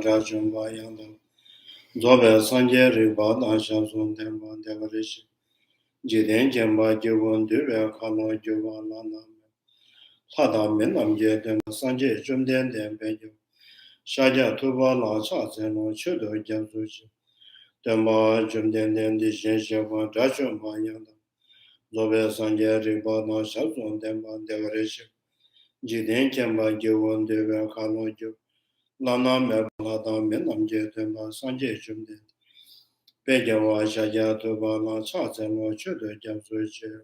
Rajum Bayanda, Zobe Sanje Riba Nashasun Temba Devarish, Jiden Jemba Jivon Dube Kano Juva Lana, Hada Minam Jedem Sanje Jumden Dembejo, Shaja Tuba La Chazeno Chudo Jamsushi, Temba Jumden Dishen Sheva Rajum Bayanda, Zobe Sanje Riba Nashasun Temba Devarish, Jiden Jemba Jivon Dube Kano Juva. Lana Mebala Minam Jetemba Sanje Jumden. Bejawa Shaja Tuba La Chazeno Chudo Jamsushi,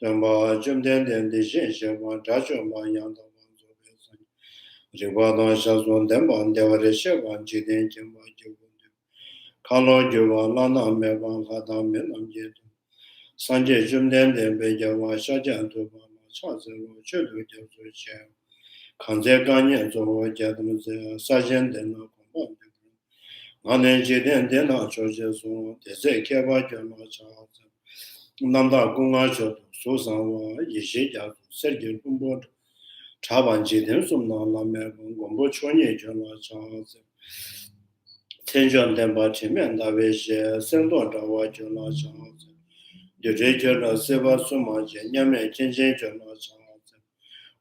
Temba Jumden Dishen Sheva Rajum Bayanda. Ribada Shazon Demba Devarish, Jiden Jemba Jivon. Kalo Juva Lana Meba Hada Minam Jetem. Sanje Jumden Bejawa Shaja Tuba La Chazeno Chudo Jamsushi. Kanze Ganyan Zoho Jadamze, Sajen Dena Komban, Anen Jiden Dena Choje Son, Teze Keba Jama Chaza, Nanda Gunga Chodo, Susanwa, Yishi Jadu, Sergil Kumbot, Chaban Jiden Sumna Lame, Gombo Chonye Jama Chaza, Tenjon Demba Chimen Davish, Sendo Dawa Jama Chaza, Dereja Seba Suma, Nyame Chenjen Jama Chaza.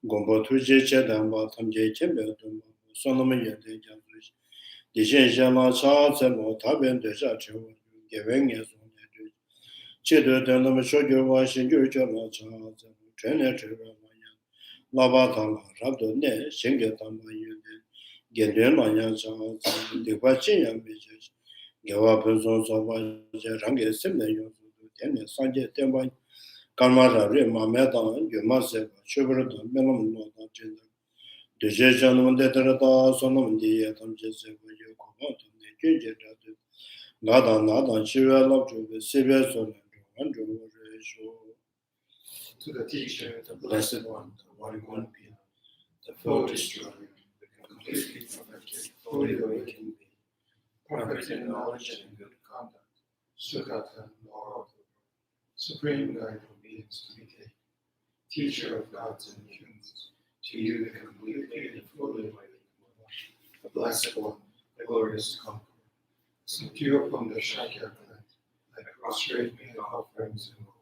Gombo Tuji Chedamba Tamje Chembe Sonoma Yende Jambush. The Shenshama Charles and Taben de Jacho, giving us on the Chedo Denham Shojo Washing Jurjama Charles, Trainer Trevamaya, Labatama, Rabdo Ne, Shingatama Yende, Gedemaya Charles, the Wachina Visions, Gawapens of Rangi Simon, Tennis Sanje Temba. Karmara Rima Medan, you must have sugared the minimum not agenda. The Jejan Detrata, Sonum Diatam Jesse, you come out and they change it. Nada, nada, she will love to be severe son and to the teacher, the blessed one, the one being, the full destroyer, the completely perfected, fully awakened being, perfect in knowledge and good conduct, Sugata, Lord, supreme guide of beings to be taken, teacher of gods and humans, to you the completely and fully awakened one, the blessed one, the glorious conqueror, subdue upon the Shakya plant, I prostrate me in offerings and over.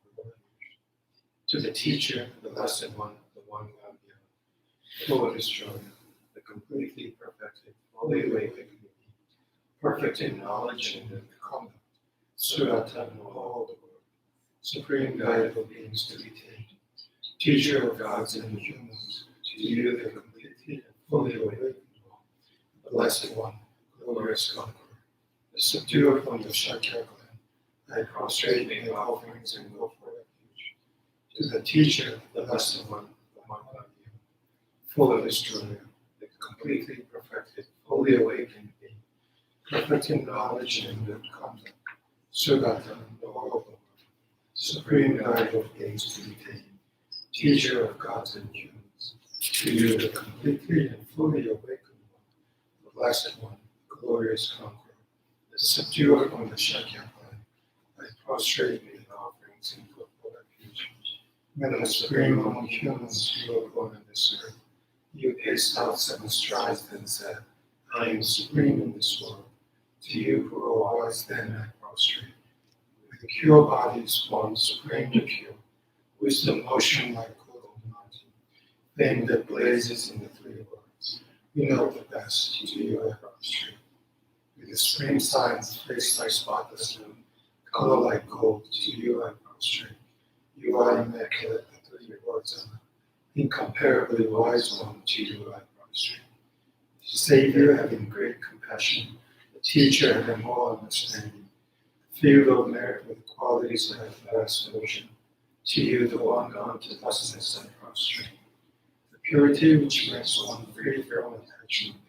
To the teacher, the blessed one, the one God beyond, full destroyer, the completely perfected, fully awakened being, perfect in knowledge and in conduct, Surata in all the world, supreme guide of beings to be tamed, teacher of gods and humans, to you the completely and fully awakened one, the blessed one, glorious conqueror, the subduer from the Shakya clan, I prostrate me in offerings and go for refuge. To the teacher, the blessed one, the one God beyond, full of destroyer, the completely perfected, fully awakened being, perfect in knowledge and good conduct, Sugata, the all of the world, supreme guide of beings to be tamed, teacher of gods and humans, to you the completely and fully awakened one, the blessed one, glorious conqueror, the subduer from the Shakya clan, I prostrate me in offerings and go for refuge. When the supreme among humans you were born on this earth, you paced out 7 strides and said, I am supreme in this world. To you who are wise then I prostrate. With the pure bodies formed supreme to pure, wisdom motion like golden mountain, fame that blazes in the 3 worlds. You know the best, to you I prostrate. With the supreme science, face like spotless moon, color like gold, to you I prostrate. You are immaculate, the 3 worlds are incomparably wise one, to you I prostrate. Savior having great compassion, the teacher having more understanding, field of merit with qualities like vast ocean, to you the one gone to thusness I prostrate. The purity which makes one free from attachment,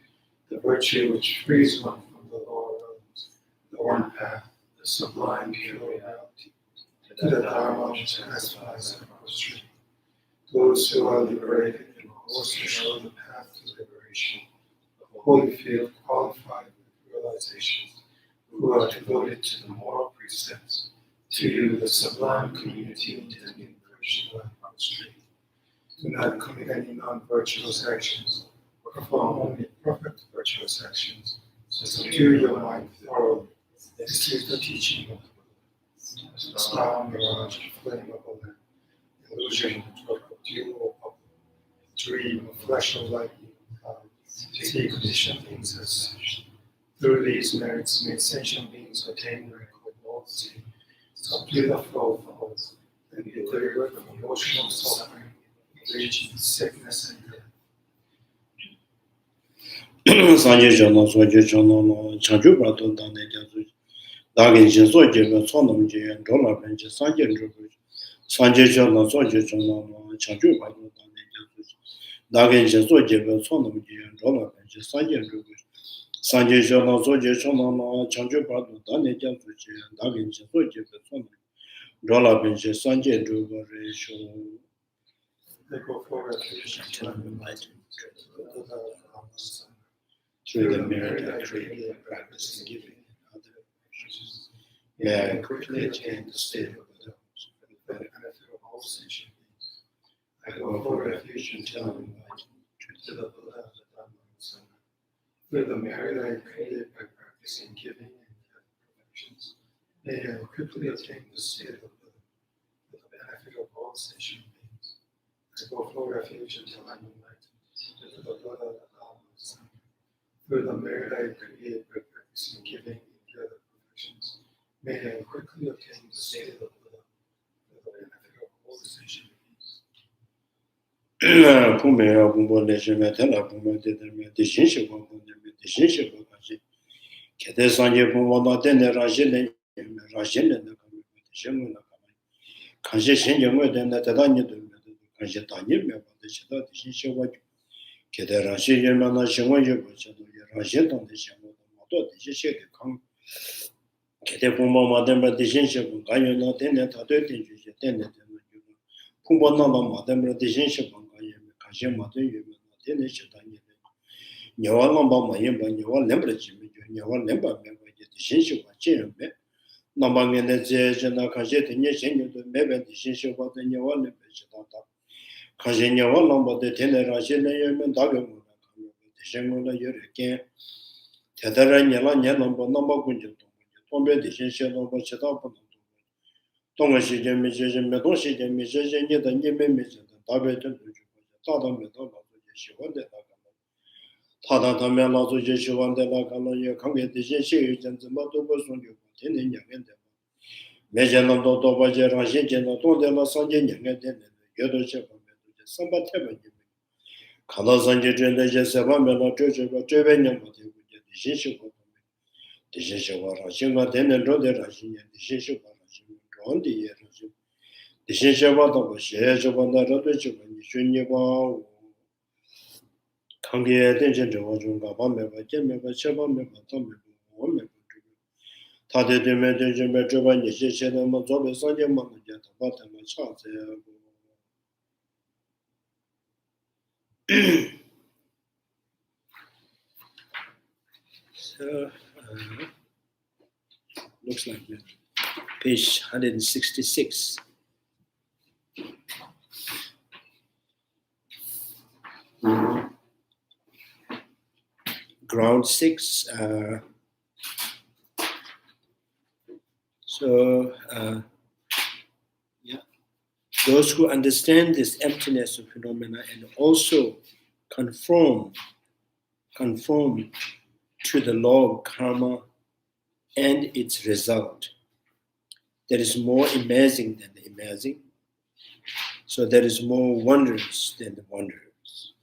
the virtue which frees one from the lower realms, the one path, the sublime pure reality, to the Dharma which satisfies I prostrate. Those who are liberated and also show the path to liberation, the holy field qualified with realizations, who are devoted to the moral precepts, to you the sublime community intending virtue I prostrate. Do not commit any non-virtuous actions, perform only perfect virtuous actions, Subdue your mind thoroughly. This is the teaching of the Buddha. Dispel mirage, flame of the illusion of dual of dream of flesh and light, see conditioned things as such. Through these merits, may sentient beings attain miracle normalcy, subdue the flow of thoughts, and be delivered from emotional suffering, rage, sickness, and death. Sanje Jono, Soju Jono, Chanju Braton, Dane Jazu, Dagin Jinso Jeva, Sonam Jay, Dola Bench, Sanje Drubu, Sanje Jono, Soju Jono, Chanju Braton, Dane Jazu, Dagin Jinso Jeva, Sonam Jay, Dola Bench, Sanje Drubu, Sanje Jono, Soju Jono, Chanju Braton, Dane Jazu, Dagin Jinso Jeva, Sonam, Dola Bench, Sanje Drubu, They go for refuge until I'm enlightened through through the merit I created and practice in giving and other virtues. May I quickly attain the state of Buddha for the benefit of all sentient beings. I go for refuge until I'm enlightened to the Buddha, the Dhamma, and Sangha. through the merit I created by practicing giving and other perfections. May I quickly attain the state of Buddha for the benefit of all sentient beings. I go for refuge until I'm enlightened to the Buddha, the Dhamma, and Sangha. Through the merit I created by practicing giving and other perfections, may I quickly obtain the state of Buddha for the benefit of all sentient beings. Pumeya Bumbo Legime, Tela Bumbo Dedeme, the Shinshiba Bumbo, the Shinshiba Kaji, Kete Sanje Bumbo, Tene Rajin, Rajin, and the Shimula Kamai, Kanshi Shinjamo, then the Tadani, Kanshi Tani, the Shida, the Shinshiba, Kete Rashi, Yamana Shimoya, Rajin, the Shimo, the Shishi, the Kang, Kete Bumbo, Madame, the Shinshiba, Gayana, Tene, Tadu, Tene, Pumbo Nala, Madame, the Shinshiba. Kashimata Yuma, Tenishitani, Yawa Lamba Mayimba, Yawa Lembra Jimmy, Yawa Lemba, the Shinshu, Chimbe, Namang and the Zena Kajet, and Yeshin, the Mebe, the Shinshu, the Yawa Lembra, Kashinawa Lamba, the Tenera, and Dagamu, the Shimula Yurikan, Tataran Yalan Yalamba, Namba Kunja, Tombe, the Shinshu, Nova Chetapa, Tomashi, Medoshi, Mizan, the Yemen, Tabetan. 타다다메 라조 제시완데 라가노ye 강게 대신 시유전즈 마도고 손교 되는 양인데 매전도 도바제 라신제도 도데라 산제냥에 되는 여도 제범에도 선바테베 가나산제 전대제 세바메나 저저가 저변령 못하고 대신시고 대신시고 라신가 되는 로데 라신이 대신시고 라신 론디에 라신 대신시고도 시에저번다 로데 저번이 슌니바 관계에 대한 정보가 밤에가 제메가 셔밤에가 담에가 원메가 다들 되면 좀 저번에 시세는 뭐 저번 상점만 이제 더 받으면 차세요. So looks like that. Page 166. Ground 6. Those who understand this emptiness of phenomena and also conform to the law of karma and its result, that is more amazing than the amazing. So that is more wondrous than the wondrous.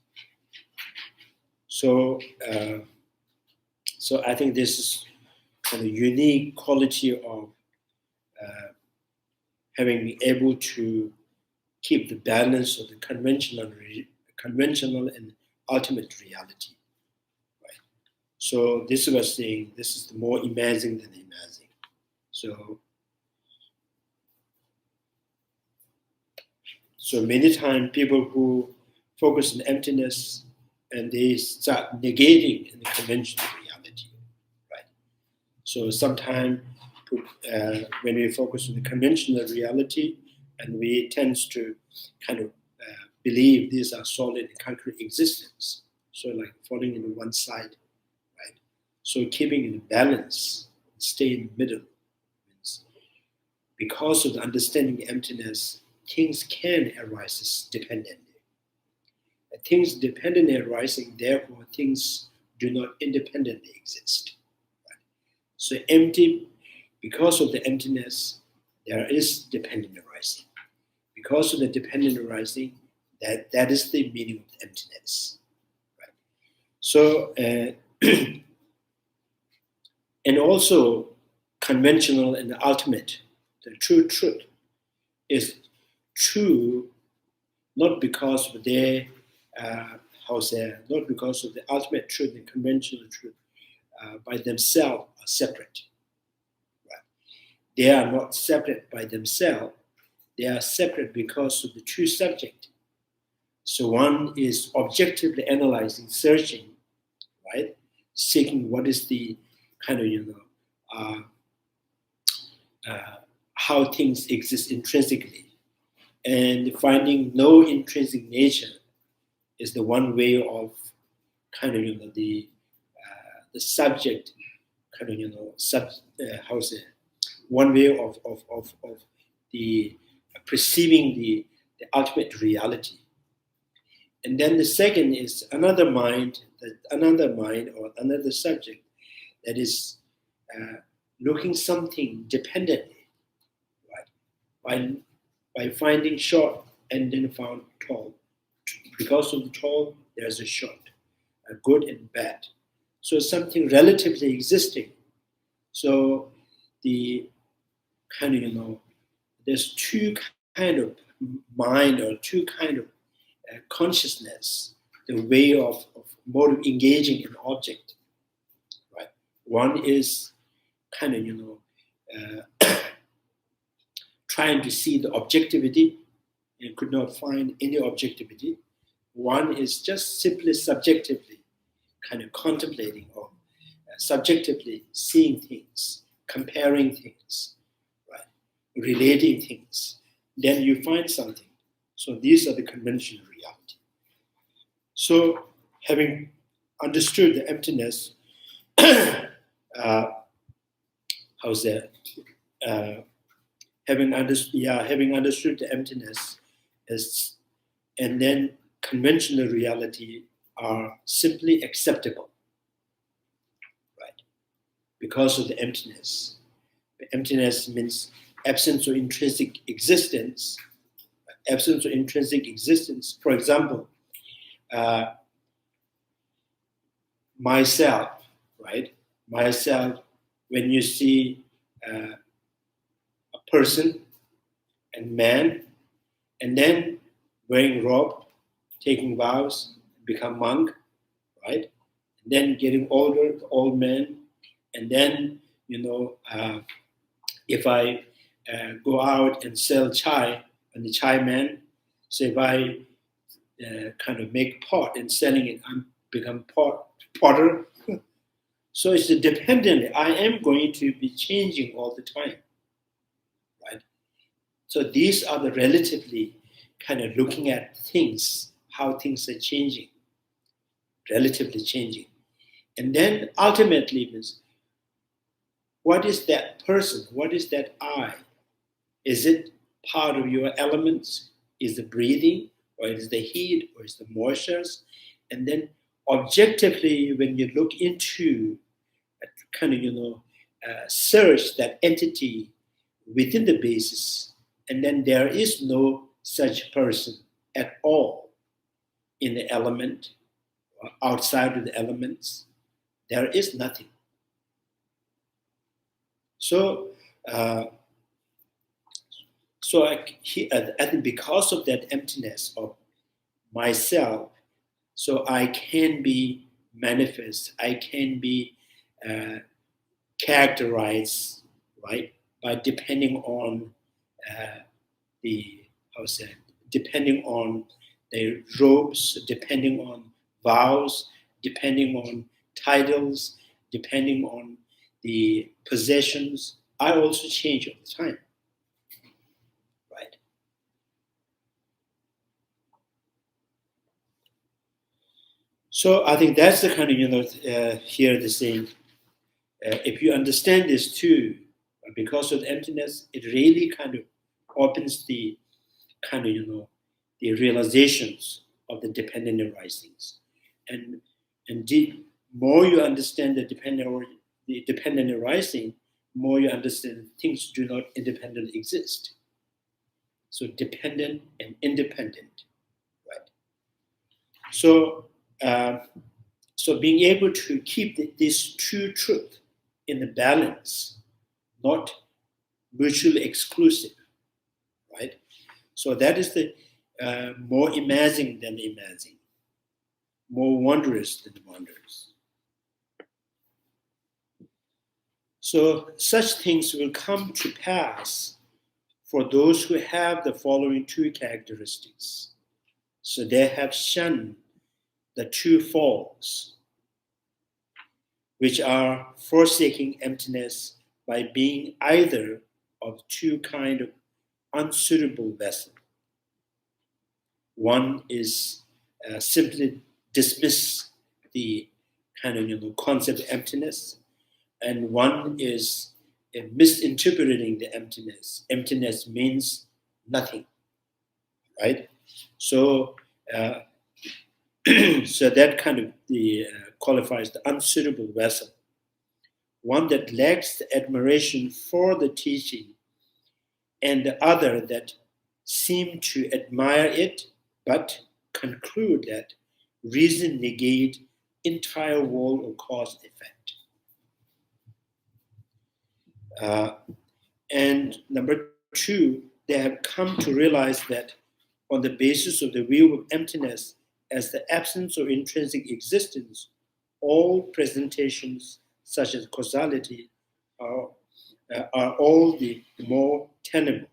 So I think this is kind of unique quality of having been able to keep the balance of the conventional and ultimate reality. Right? So this was saying this is the more amazing than the amazing. So many times people who focus on emptiness and they start negating in the conventional reality, right? So sometimes when we focus on the conventional reality and we tend to kind of believe these are solid and concrete existence, so like falling into one side, right? So keeping in balance, stay in the middle. Because of the understanding emptiness, things can arise dependently. Things dependently arising, therefore things do not independently exist. Right? So empty, because of the emptiness, there is dependent arising. Because of the dependent arising, that is the meaning of the emptiness. Right? So, and also conventional and ultimate, the true truth is true not because of their, not because of the ultimate truth, the conventional truth by themselves are separate. Right? They are not separate by themselves. They are separate because of the true subject. So one is objectively analyzing, searching, right? Seeking what is the kind of, how things exist intrinsically. And finding no intrinsic nature is the one way of kind of, the subject, kind of, one way of the perceiving the ultimate reality. And then the second is another mind or another subject that is looking something dependently, right? By finding short and then found tall. Because of the tall, there's a short, a good and bad. So something relatively existing. So the kind of, there's two kind of mind or two kind of consciousness, the way of mode of engaging an object, right? One is kind of, trying to see the objectivity and could not find any objectivity. One is just simply subjectively kind of contemplating or subjectively seeing things, comparing things, right? Relating things. Then you find something. So these are the conventional reality. So having understood the emptiness, how's that? Having understood the emptiness is, and then conventional reality are simply acceptable, right? Because of the emptiness. The emptiness means absence of intrinsic existence. Absence of intrinsic existence. For example, myself, right? Myself, when you see a person and man, and then wearing robe, taking vows, become monk, right? And then getting older, old man, and then if I go out and sell chai, and the chai man, so if I kind of make pot and selling it, I'm become potter. So it's dependent. I am going to be changing all the time, right? So these are the relatively kind of looking at things, how things are changing, relatively changing. And then ultimately means, what is that person? What is that I? Is it part of your elements? Is it breathing? Or is the heat? Or is the moistures? And then objectively, when you look into kind of, search that entity within the basis, and then there is no such person at all in the element or outside of the elements. There is nothing. So, and because of that emptiness of myself, so I can be manifest, I can be characterized, right, by depending on depending on the robes, depending on vows, depending on titles, depending on the possessions. I also change all the time, right? So I think that's the kind of, here the saying, if you understand this too, because of the emptiness, it really kind of opens the kind of, the realizations of the dependent arisings. And more you understand the dependent arising, more you understand that things do not independently exist. So dependent and independent, right? So, so being able to keep this true truth in the balance, not mutually exclusive, right? So that is the more amazing than amazing, more wondrous than wondrous. So such things will come to pass for those who have the following two characteristics. So they have shunned the two falls, which are forsaking emptiness by being either of two kind of unsuitable vessel. One is simply dismiss the kind of concept of emptiness, and one is misinterpreting the emptiness. Emptiness means nothing, right? So, so that kind of qualifies the unsuitable vessel, one that lacks the admiration for the teaching, and the other that seem to admire it but conclude that reason negate entire world of cause and effect. And number two, they have come to realize that on the basis of the view of emptiness as the absence of intrinsic existence, all presentations such as causality are all the more tenable.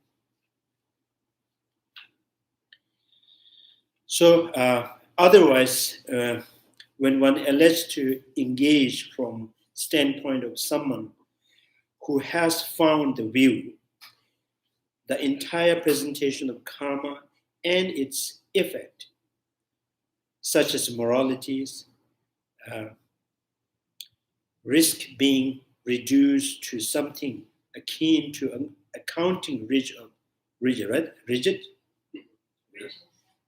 So otherwise, when one elects to engage from standpoint of someone who has found the view, the entire presentation of karma and its effect, such as moralities, risk being reduced to something akin to an accounting rigid,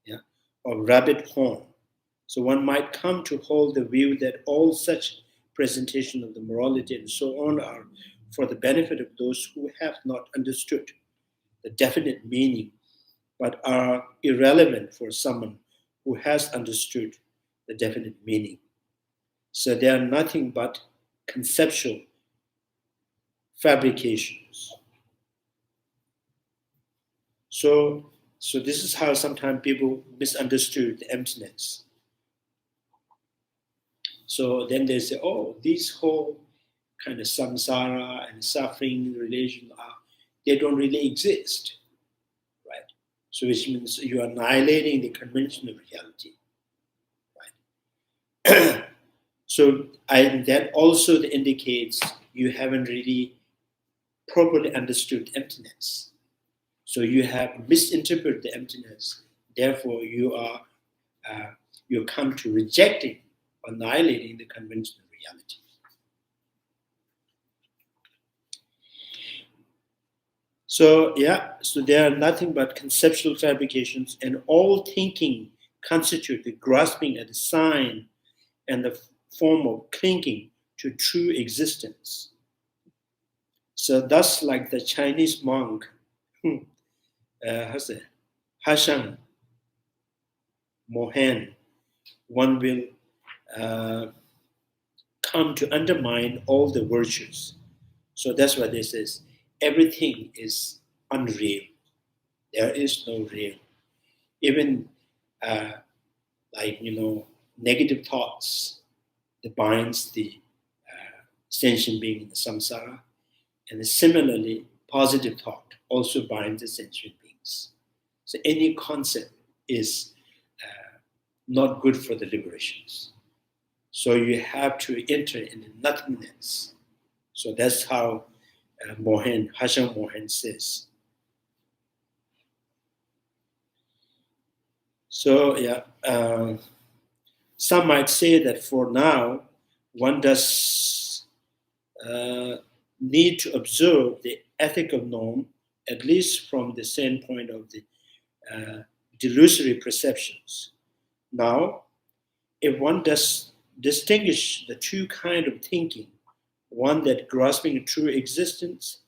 yeah, or rabbit horn. So one might come to hold the view that all such presentation of the morality and so on are for the benefit of those who have not understood the definite meaning, but are irrelevant for someone who has understood the definite meaning. So they are nothing but conceptual fabrications. So this is how sometimes people misunderstood the emptiness. So then they say, oh, these whole kind of samsara and suffering relation they don't really exist, right? So which means you are annihilating the conventional reality, right? So that also indicates you haven't really properly understood emptiness. So you have misinterpreted the emptiness. Therefore, you come to rejecting, annihilating the conventional reality. So so they are nothing but conceptual fabrications, and all thinking constitute the grasping at the sign and the form of clinging to true existence. So thus, like the Chinese monk, Hashan Mohan, one will come to undermine all the virtues. So that's why this says everything is unreal. There is no real. Even negative thoughts that binds the sentient being in the samsara, and similarly, positive thought also binds the sentient beings. So any concept is not good for the liberations. So you have to enter in nothingness. So that's how Hashem Mohan says. So some might say that for now, one does need to observe the ethical norm, at least from the standpoint of the delusory perceptions. Now, if one does distinguish the two kinds of thinking, one that grasping true existence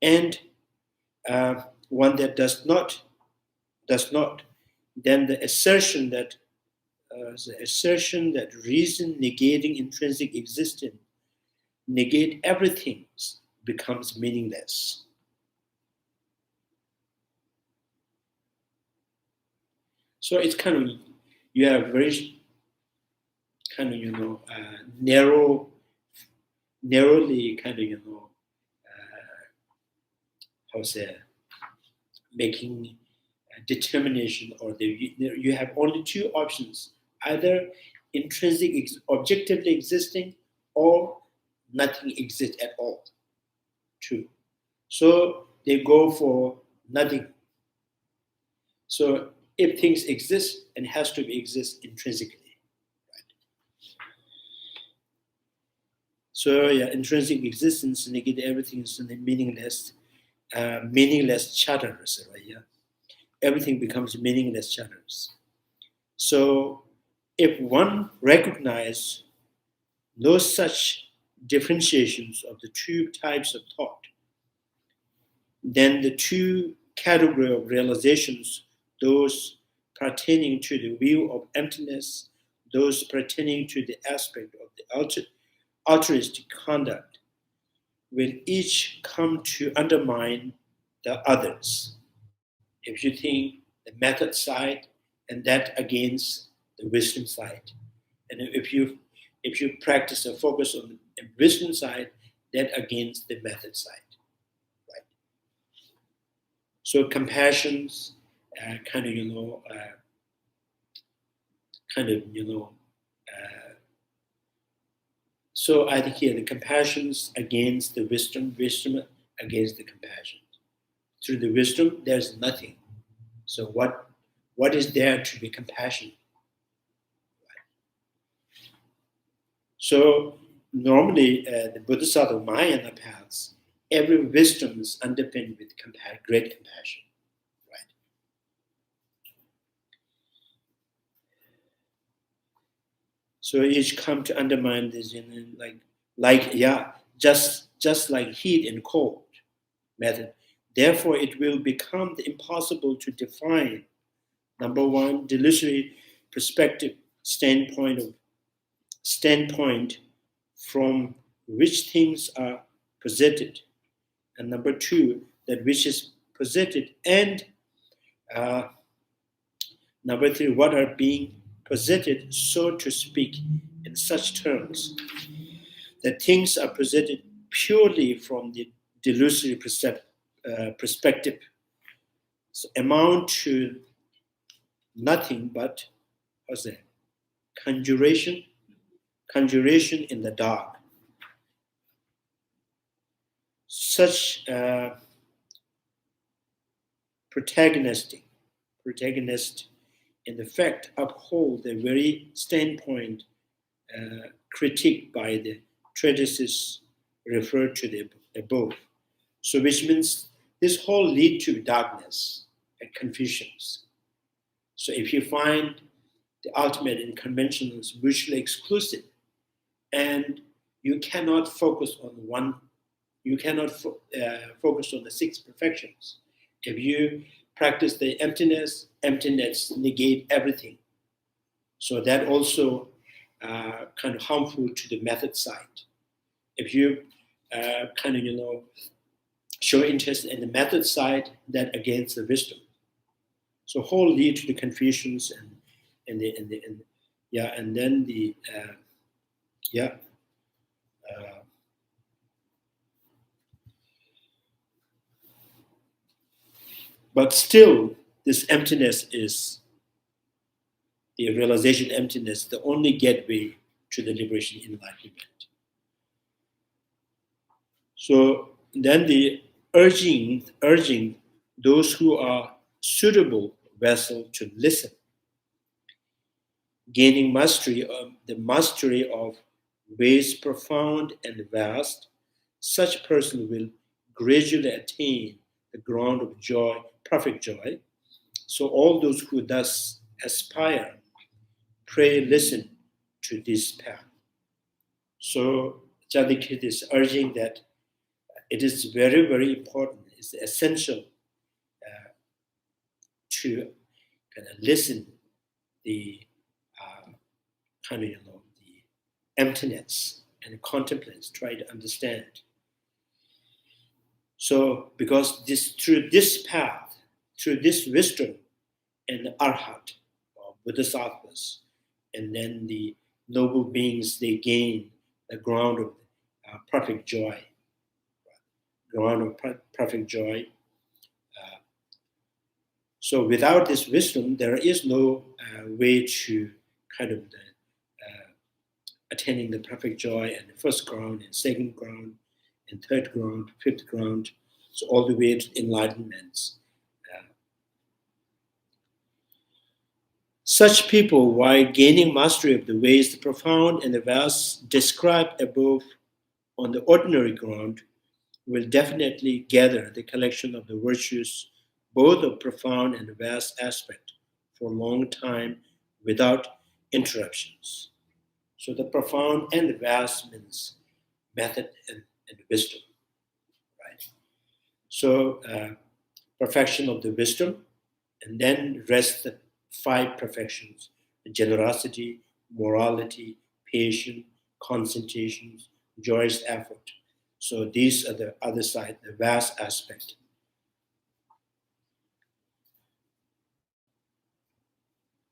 and one that does not, then the assertion that reason negating intrinsic existence negate everything becomes meaningless. So it's kind of, you have very kind of, narrowly kind of, making a determination, or you have only two options, either intrinsic, objectively existing, or nothing exists at all. Two. So they go for nothing. So if things exist, it has to exist intrinsically. So yeah, intrinsic existence negate everything is meaningless, meaningless chatters, right? Yeah, everything becomes meaningless chatters. So if one recognizes no such differentiations of the two types of thought, then the two categories of realizations, those pertaining to the view of emptiness, those pertaining to the aspect of the altruistic conduct, will each come to undermine the others. If you think the method side, and that against the wisdom side, and if you practice a focus on the wisdom side, that against the method side, right? So compassions, so I think here the compassions against the wisdom against the compassion. Through the wisdom, there's nothing. So what is there to be compassionate? So normally the Bodhisattva Mahayana paths, every wisdom is underpinned with great compassion, right? So each come to undermine this, just like heat and cold method. Therefore, it will become impossible to define. Number one, delusory perspective standpoint from which things are presented, and number two, that which is presented, and number three, what are being presented, so to speak, in such terms that things are presented purely from the delusory perspective, so amount to nothing but conjuration in the dark. Such protagonist in effect uphold the very standpoint critiqued by the treatises referred to the above. So which means this whole lead to darkness and confusions. So if you find the ultimate in conventions mutually exclusive, and you cannot focus on one, you cannot focus on the six perfections. If you practice the emptiness negate everything. So that also kind of harmful to the method side. If you show interest in the method side, that against the wisdom. So whole lead to the confusions and then the but still, this emptiness is the realization emptiness, the only gateway to the liberation enlightenment. So then the urging those who are suitable vessel to listen, gaining the mastery of ways profound and vast, such person will gradually attain the ground of joy, perfect joy. So all those who thus aspire, pray, listen to this path. So Chandrakirti is urging that it is very, very important, it's essential to kind of listen the the emptiness and contemplate, try to understand. So because through this path, through this wisdom and arhat or bodhisattvas, and then the noble beings, they gain the ground of perfect joy, perfect joy. So without this wisdom, there is no way to kind of attaining the perfect joy and the first ground and second ground and third ground, fifth ground, so all the way to enlightenment. Such people, while gaining mastery of the ways, the profound and the vast described above on the ordinary ground, will definitely gather the collection of the virtues, both of profound and vast aspect, for a long time without interruptions. So the profound and the vast means method and wisdom, right? So perfection of the wisdom, and then rest the 5 perfections: generosity, morality, patience, concentration, joyous effort. So these are the other side, the vast aspect.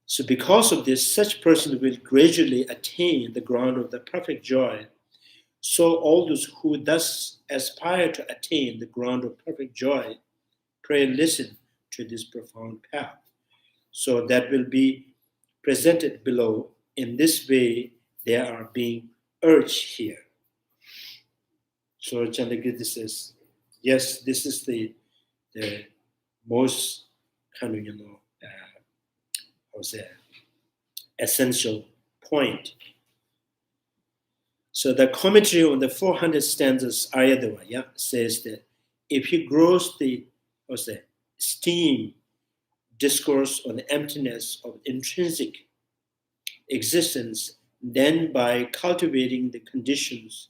So because of this, such person will gradually attain the ground of the perfect joy. So all those who thus aspire to attain the ground of perfect joy, pray and listen to this profound path. So that will be presented below. In this way, they are being urged here. So Chandrakirti says, yes, this is the most kind of, I would say, essential point. So the commentary on the 400 stanzas Ayadavaya says that if he grows the, esteem discourse on the emptiness of intrinsic existence, then by cultivating the conditions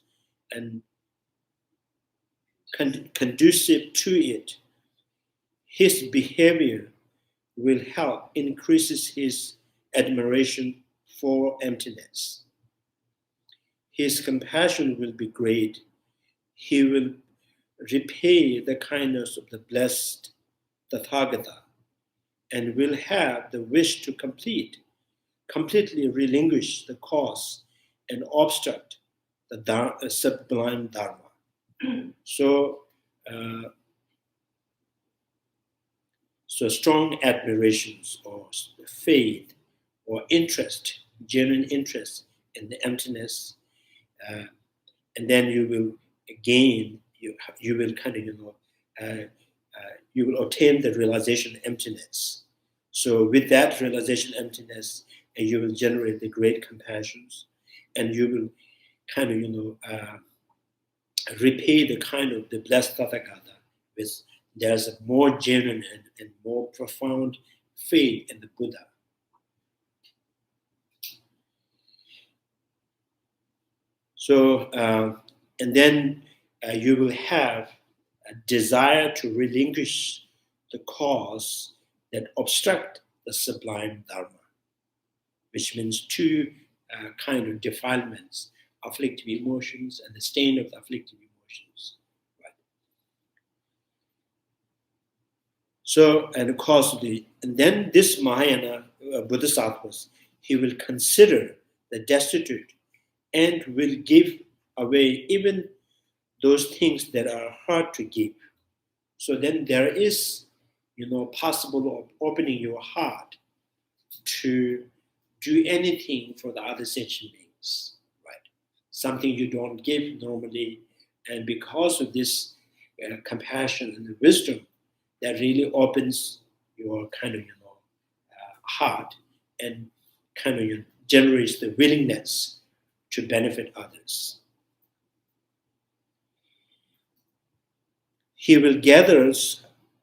and conducive to it, his behavior will help increases his admiration for emptiness. His compassion will be great. He will repay the kindness of the blessed Tathagata and will have the wish to completely relinquish the cause and obstruct the sublime Dharma. So strong admirations or faith or interest, genuine interest in the emptiness, and then you will gain, you will kind of, you will obtain the realization of emptiness. So with that realization of emptiness, you will generate the great compassions, and you will kind of, repay the kind of the blessed Tathagata with there's a more genuine and more profound faith in the Buddha. So, and then you will have a desire to relinquish the cause that obstruct the sublime Dharma, which means 2 kind of defilements, afflictive emotions and the stain of the afflictive emotions. Right? So, and of course, and then this Mahayana Bodhisattvas, he will consider the destitute and will give away even those things that are hard to give. So then there is, possible of opening your heart to do anything for the other sentient beings, right? Something you don't give normally, and because of this compassion and the wisdom, that really opens your kind of, heart and kind of generates the willingness to benefit others. he will gather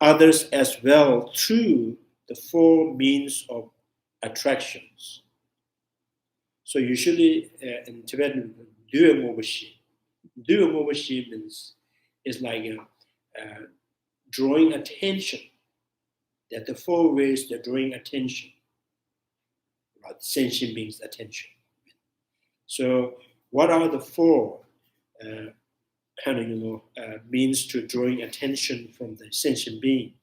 others as well through the four means of attractions. So usually in Tibetan, doing means is like drawing attention. That the four ways they're drawing attention, right? Sentient beings' attention. So what are the four means to drawing attention from the sentient being?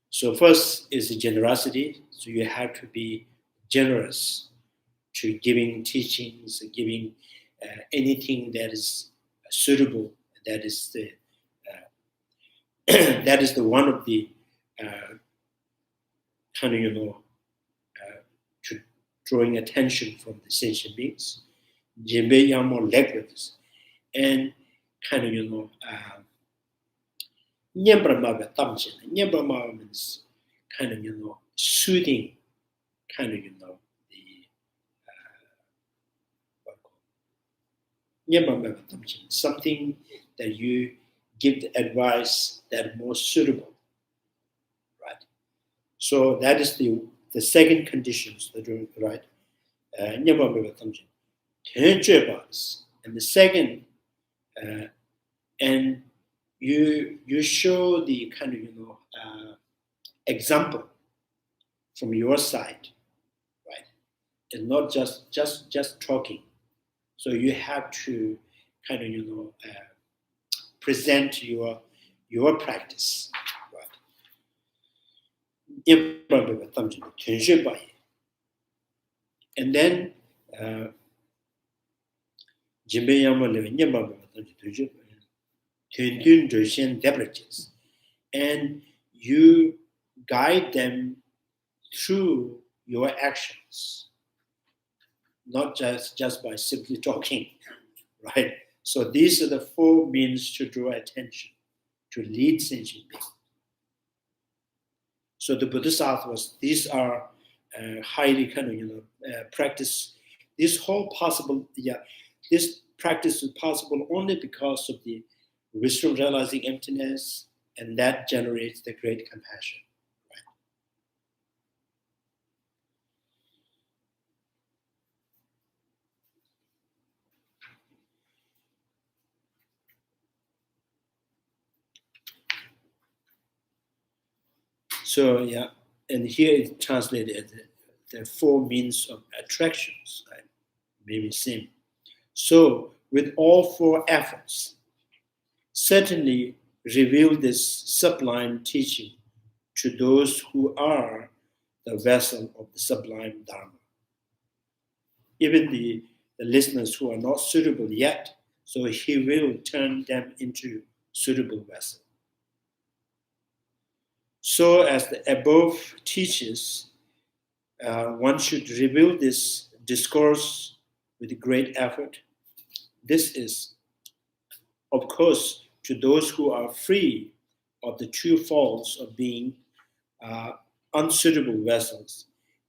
So first is the generosity. So you have to be generous to giving teachings, giving anything that is suitable. That is the that is the one of the to drawing attention from the sentient beings. Jembe yamo legless and nyembrama tamchin. Nyembrama means soothing, the something that you give the advice that is more suitable, right? So that is the second conditions, right? And the second, and you show the example from your side, right? It's not just talking. So you have to present your practice, right? And then and you guide them through your actions, not just by simply talking, right? So these are the four means to draw attention, to lead sentient beings. So the Bodhisattvas, these are highly practice. This practice is possible only because of the wisdom realizing emptiness, and that generates the great compassion. Right? So and here it's translated as the four means of attractions, right? Maybe same. So with all four efforts, certainly reveal this sublime teaching to those who are the vessel of the sublime Dharma. Even the listeners who are not suitable yet, so he will turn them into suitable vessels. So as the above teaches, one should reveal this discourse with great effort. This is, of course, to those who are free of the two faults of being unsuitable vessels,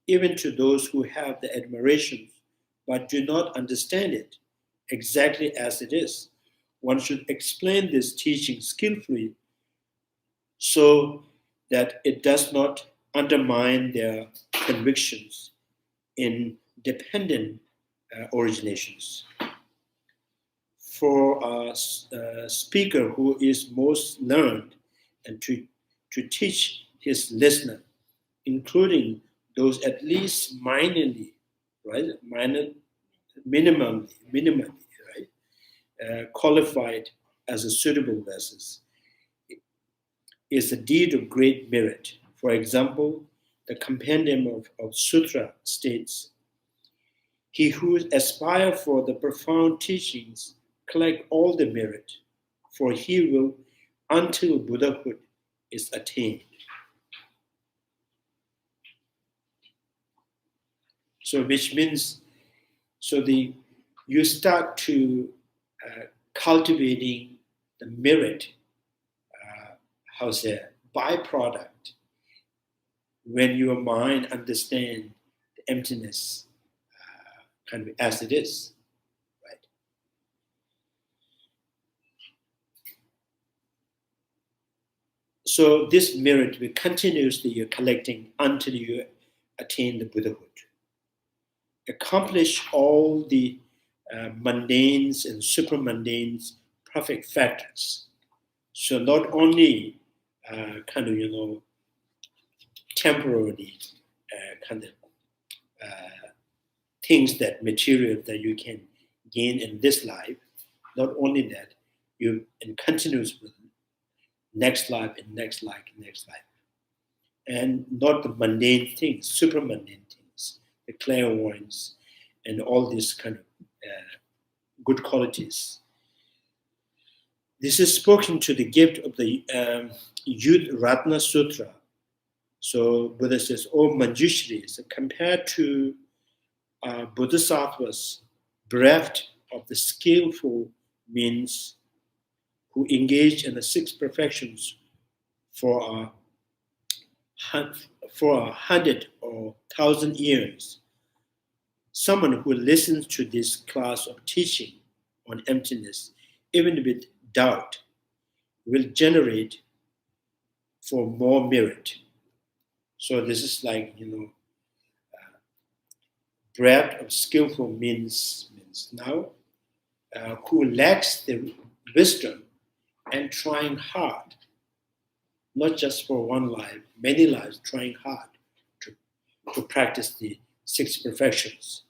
even to those who have the admiration but do not understand it exactly as it is. One should explain this teaching skillfully so that it does not undermine their convictions in dependent originations. For a speaker who is most learned and to teach his listener, including those at least minimally, right, qualified as a suitable vessels, is a deed of great merit. For example, the compendium of Sutra states, he who aspires for the profound teachings collect all the merit, for he will until Buddhahood is attained. So which means, you start to cultivating the merit, byproduct, when your mind understands the emptiness as it is, right? So this merit will continuously collecting until you attain the Buddhahood. Accomplish all the mundanes and supramundanes perfect factors. So not only temporarily things that material that you can gain in this life. Not only that, you in continuous with next life and next life and next life, and not the mundane things, super mundane things, the clairvoyance, and all these kind of good qualities. This is spoken to the gift of the Yud Ratna Sutra. So Buddha says, "Oh Manjushris, compared to Bodhisattvas bereft of the skillful means who engage in the six perfections for 100 or 1,000 years, someone who listens to this class of teaching on emptiness, even with doubt, will generate for more merit." So this is like, bereft of skillful means now, who lacks the wisdom and trying hard, not just for one life, many lives, trying hard to practice the six perfections.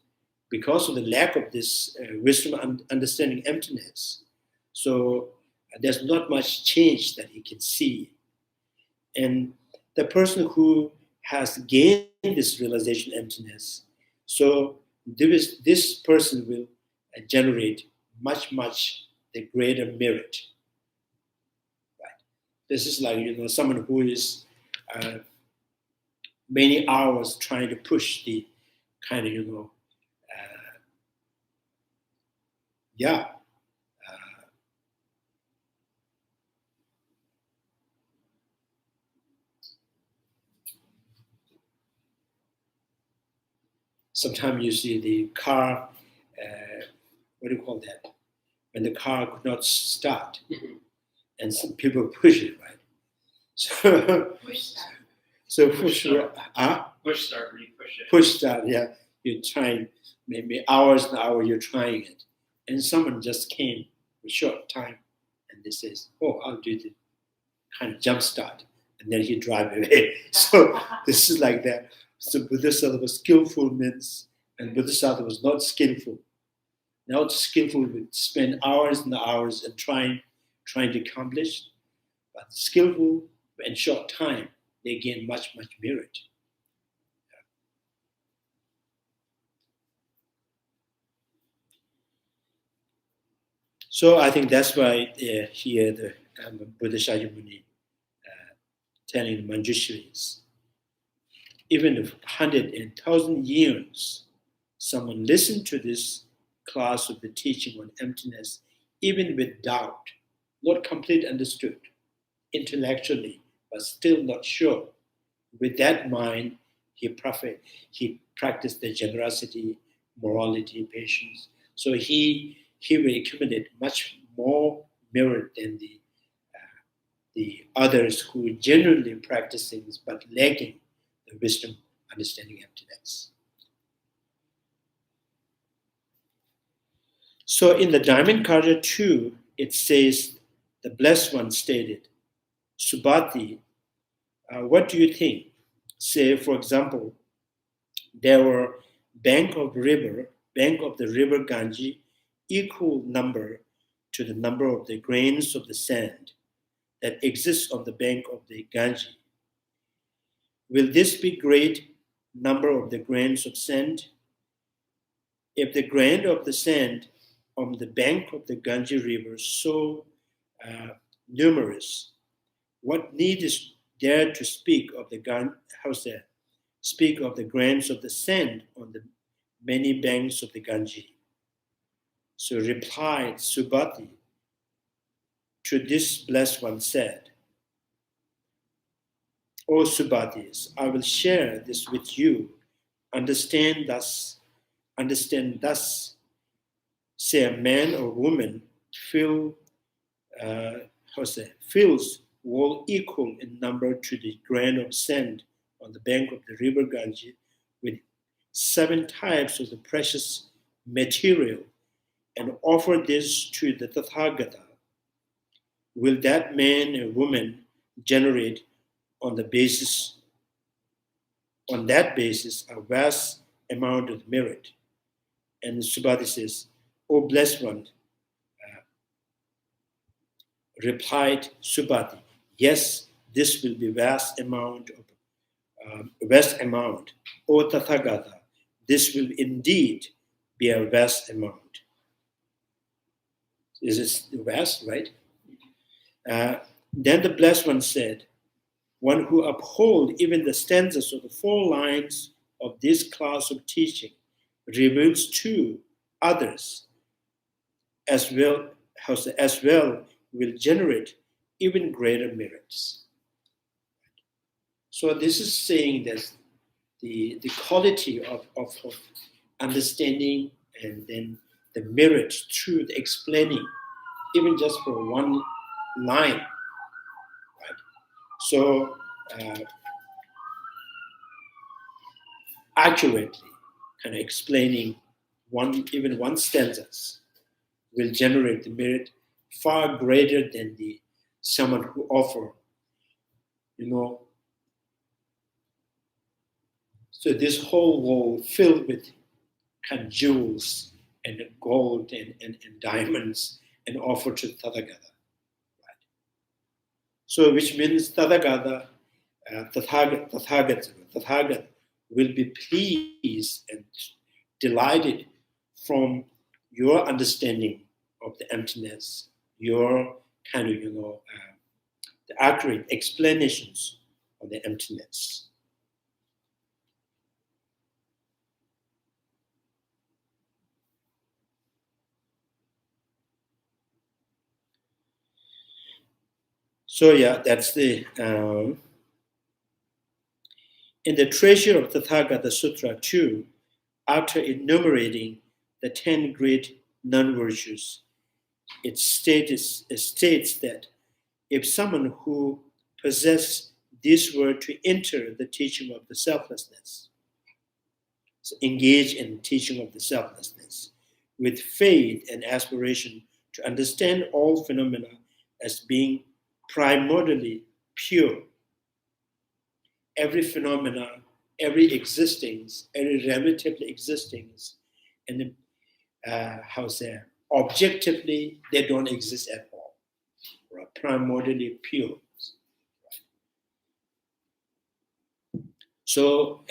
Because of the lack of this wisdom and understanding emptiness, so there's not much change that he can see. And the person who has gained this realization emptiness, so this person will generate much the greater merit. Right? This is like someone who is many hours trying to push the kind of sometimes you see the car, what do you call that? When the car could not start, and some people push it, right? So Push start. So Push start, where you push it. Push start, yeah. You're trying maybe hours and hours. You're trying it, and someone just came a short time, and they says, "Oh, I'll do the kind of jump start," and then he drive away. So this is like that. So Bodhisattva was skillful means, and Bodhisattva was not skillful. Not skillful would spend hours and hours and trying to accomplish, but skillful in short time they gain much merit. So I think that's why here the Buddha Shakyamuni telling the Manjushris, even if 100 and 1,000 years, someone listened to this class of the teaching on emptiness, even with doubt, not completely understood intellectually, but still not sure. With that mind, he practiced the generosity, morality, patience. So he will accumulate much more merit than the others who genuinely practice things but lacking the wisdom, understanding emptiness. So in the Diamond Karya 2, it says, the Blessed One stated, Subhati, what do you think? Say, for example, there were bank of the river Ganges, equal number to the number of the grains of the sand that exists on the bank of the Ganges. Will this be great number of the grains of sand? If the grain of the sand on the bank of the Ganges River so numerous, what need is there to speak of the grains of the sand on the many banks of the Ganges? So replied Subhati to this Blessed One said, O Subhatis, I will share this with you. Understand thus, say a man or woman fills wall equal in number to the grain of sand on the bank of the river Ganges, with 7 types of the precious material, and offer this to the Tathagata, will that man and woman generate on that basis a vast amount of merit? And Subhati says, "O blessed one," replied Subhati, "Yes, this will be vast amount. O Tathagata, this will indeed be a vast amount." Is it vast, right? Then the blessed one said, "One who upholds even the stanzas of the 4 lines of this class of teaching reveals to others as well will generate even greater merits." So this is saying that the quality of understanding and then the merit through the explaining, even just for one line, right? So accurately kind of explaining even one stanzas will generate the merit far greater than someone who offer, so this whole wall filled with kind of jewels and gold and diamonds and offer to Tathagata. Right? So which means Tathagata will be pleased and delighted from your understanding of the emptiness, your kind of, the accurate explanations of the emptiness. So yeah, that's the in the Treasury of Tathagatas Sutra 2, after enumerating the 10 great non-virtues, it states that if someone who possesses this were to enter the teaching of the selflessness, so engage in teaching of the selflessness, with faith and aspiration to understand all phenomena as being primordially pure, every phenomena, every existence, every relatively existence, and objectively they don't exist at all, right? Primordially pure. So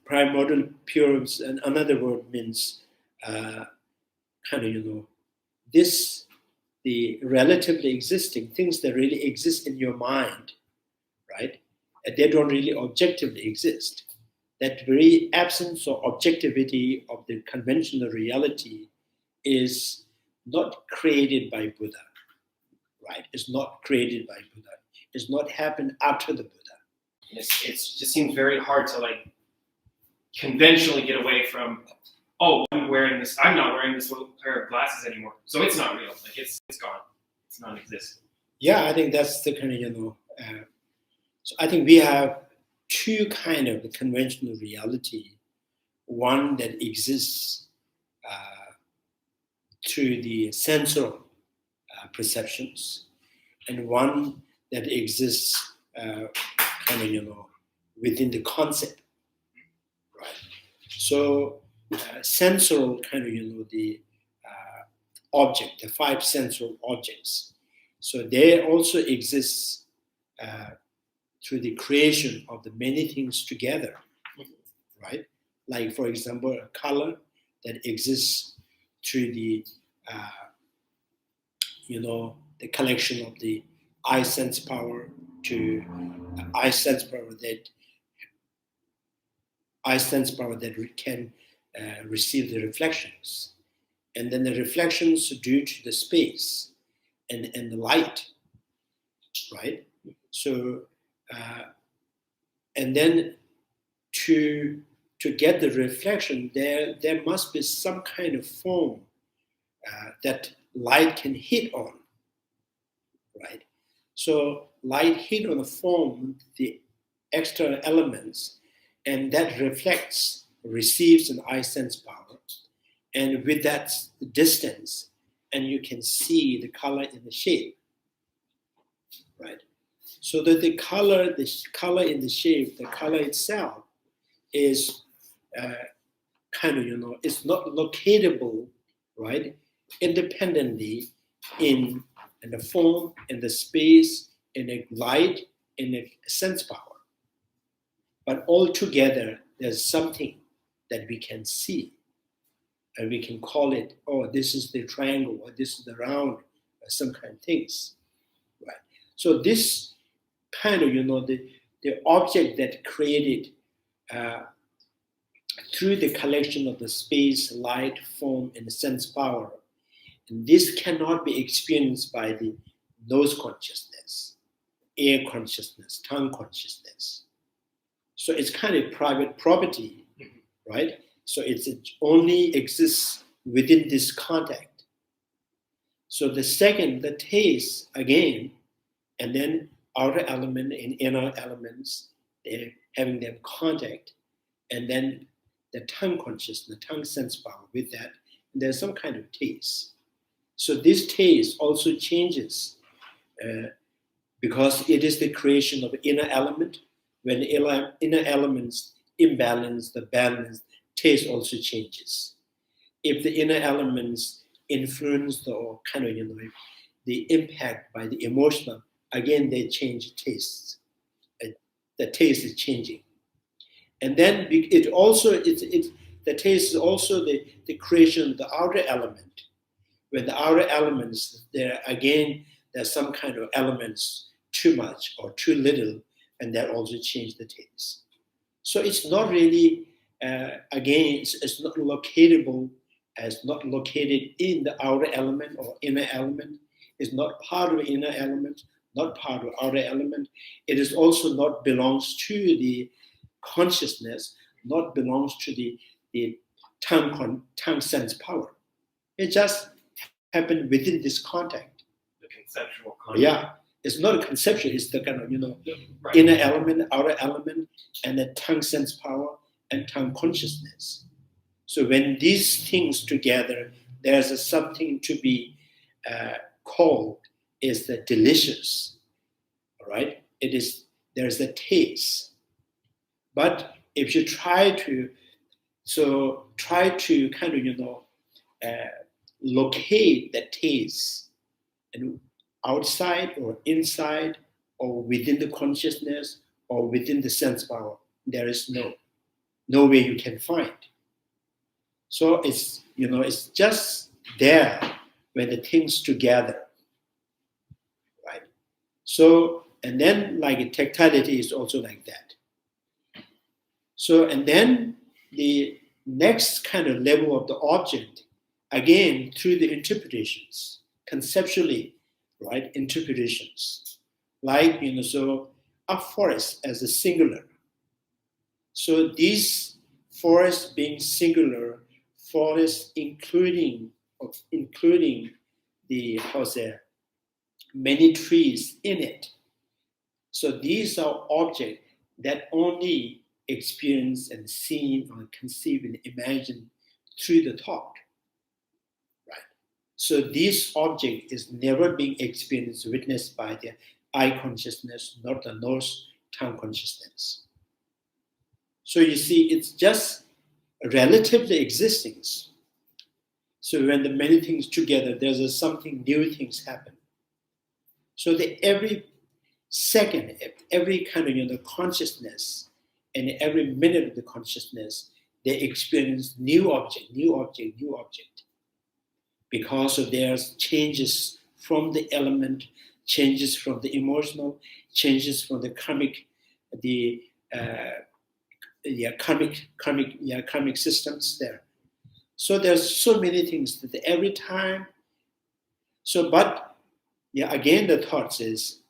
primordial pure, and another word means this, the relatively existing things that really exist in your mind, right? They don't really objectively exist. That very absence of objectivity of the conventional reality is not created by Buddha, right? It's not created by Buddha. It's not happened after the Buddha. It just seems very hard to conventionally get away from, oh, I'm not wearing this little pair of glasses anymore, so it's not real. It's gone. It's non-existent. Yeah, I think that's the kind of, so I think we have 2 kind of conventional reality. One that exists through the sensual perceptions, and one that exists within the concept, right? So sensual the object, the 5 sensual objects. So they also exist through the creation of the many things together, right? Like, for example, a color that exists through the the collection of the eye sense power to eye sense power that can receive the reflections, and then the reflections due to the space and the light, right? So and then to get the reflection, there must be some kind of form that light can hit on, right? So light hit on the form, the external elements, and that reflects, receives an eye sense power. And with that distance, and you can see the color in the shape, right? So that the color in the shape, the color itself is it's not locatable, right, independently in the form, in the space, in the light, in the sense power. But all together, there's something that we can see. And we can call it, oh, this is the triangle, or this is the round, or some kind of things, right? So this kind of, the object that created through the collection of the space, light, form, and the sense power, and this cannot be experienced by the nose consciousness, air consciousness, tongue consciousness. So it's kind of private property, right? So it only exists within this contact. So the second, the taste again, and then outer element and inner elements, they're having their contact, and then the tongue consciousness, the tongue sense power with that, there's some kind of taste. So this taste also changes because it is the creation of the inner element. When the inner elements imbalance, the balance, taste also changes. If the inner elements influence or kind of, the impact by the emotional, again, they change tastes. The taste is changing. And then it also, the taste is also the creation of the outer element. When the outer elements, there's some kind of elements too much or too little, and that also change the taste. So it's not really, it's not locatable, as not located in the outer element or inner element. It's not part of the inner element, not part of the outer element. It is also not belongs to the consciousness, not belongs to the tongue sense power. It just happened within this contact. The conceptual contact. Yeah, it's not a conception. It's the kind of right. Inner element, outer element, and the tongue sense power and tongue consciousness. So when these things together, there's something to be called is the delicious. All right, there's a taste. But if you try to kind of locate the taste and outside or inside or within the consciousness or within the sense power, there is no way you can find. So it's it's just there when the things together, right? So and then like tactility is also like that. So and then the next kind of level of the object, again through the interpretations, conceptually, right? Interpretations, like so a forest as a singular. So these forests being singular, forest including the many trees in it. So these are objects that only experience and seen or conceive and imagine through the thought, right? So this object is never being experienced, witnessed by the eye consciousness, not the nose, tongue consciousness. So you see, it's just relatively existing. So when the many things together, there's something new things happen. So every second, every kind of the consciousness, and every minute of the consciousness, they experience new object, because of their changes from the element, changes from the emotional, changes from the karmic, karmic systems there. So there's so many things that every time. So, but again, the thought is,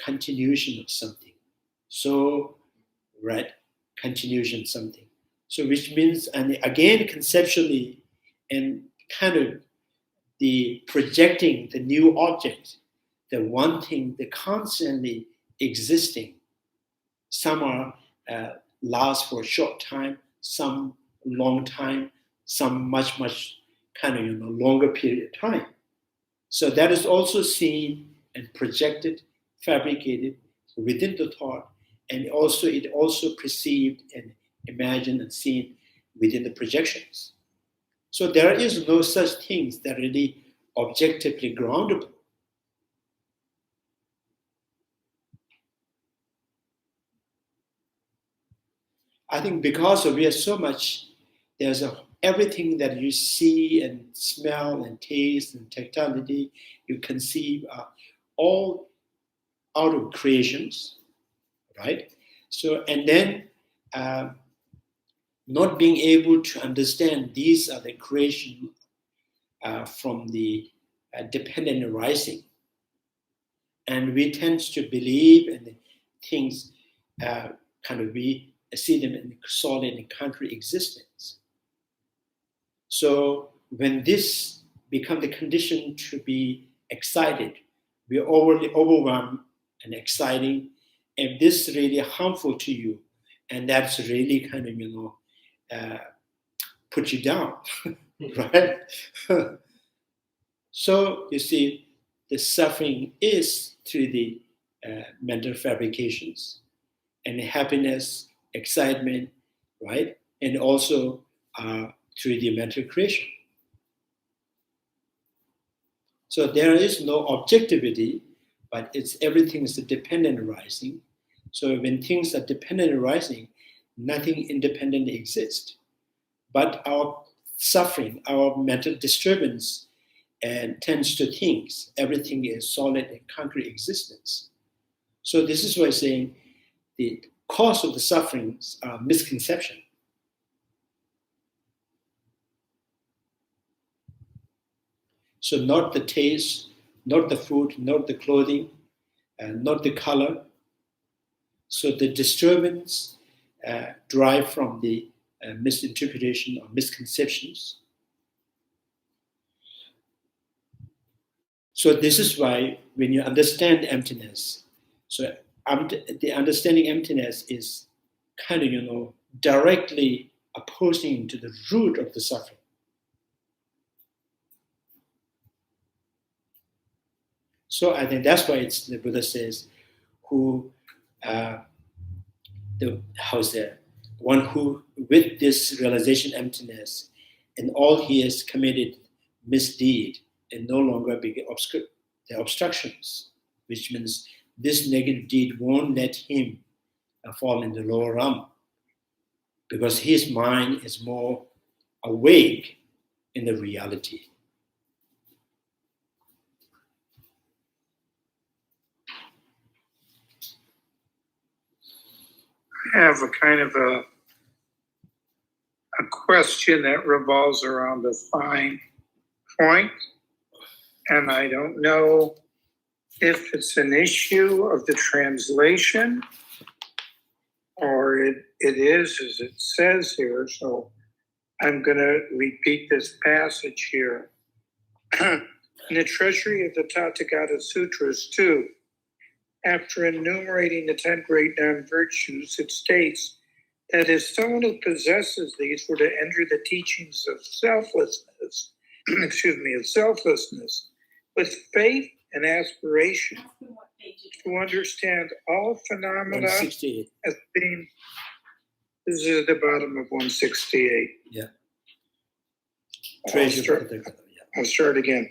continuation of something. So, right, continuation something. So, which means, and again, conceptually, and kind of the projecting the new object. the one thing, the constantly existing. Some are last for a short time, some long time, some much kind of longer period of time. So that is also seen and projected, fabricated within the thought, and it also perceived and imagined and seen within the projections. So there is no such things that really objectively groundable. I think because we are so much, there's everything that you see and smell and taste and tactility, you conceive, all out of creations, right? So, and then not being able to understand these are the creation from the dependent arising. And we tend to believe in the things, we see them in solid and concrete existence. So when this becomes the condition to be excited, we are overly overwhelmed and exciting, and this is really harmful to you, and that's really put you down, right? So you see, the suffering is through the mental fabrications, and happiness, excitement, right? And also through the mental creation. So there is no objectivity, but everything is dependent arising. So when things are dependent arising, nothing independent exists. But our suffering, our mental disturbance, and tends to things, everything is solid and concrete existence. So this is why I'm saying the cause of the sufferings are misconception. So not the taste, not the food, not the clothing, and not the color. So the disturbance derive from the misinterpretation or misconceptions. So this is why when you understand emptiness, so the understanding emptiness is directly opposing to the root of the suffering. So I think that's why the Buddha says, one who with this realization emptiness and all he has committed misdeed and no longer be the obstructions, which means this negative deed won't let him fall in the lower realm because his mind is more awake in the reality. I have a kind of a question that revolves around a fine point, and I don't know if it's an issue of the translation or it is as it says here. So I'm going to repeat this passage here. In the Treasury of the Tathagatas Sutras 2, after enumerating the 10 great non-virtues, it states that if someone who possesses these were to enter the teachings of selflessness, with faith and aspiration, to understand all phenomena as being, this is at the bottom of 168. Yeah. I'll start again.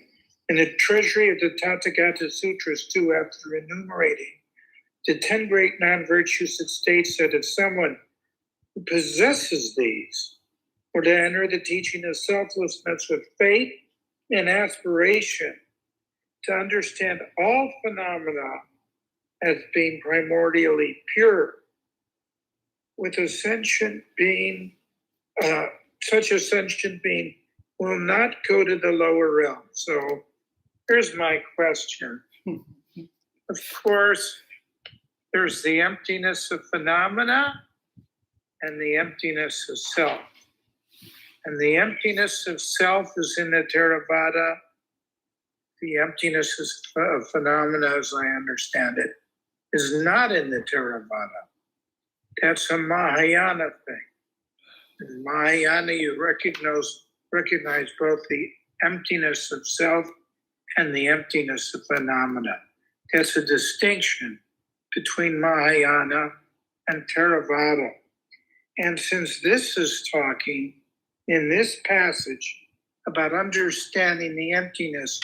In the Treasury of the Tathagatas Sutras 2, after enumerating the 10 great non-virtues, it states that if someone who possesses these were to enter the teaching of selflessness with faith and aspiration, to understand all phenomena as being primordially pure, with ascension being, such ascension being will not go to the lower realm. So here's my question. Of course, there's the emptiness of phenomena and the emptiness of self. And the emptiness of self is in the Theravada the emptiness of phenomena, as I understand it, is not in the Theravada. That's a Mahayana thing. In Mahayana, you recognize both the emptiness of self and the emptiness of phenomena. That's a distinction between Mahayana and Theravada. And since this is talking in this passage about understanding the emptiness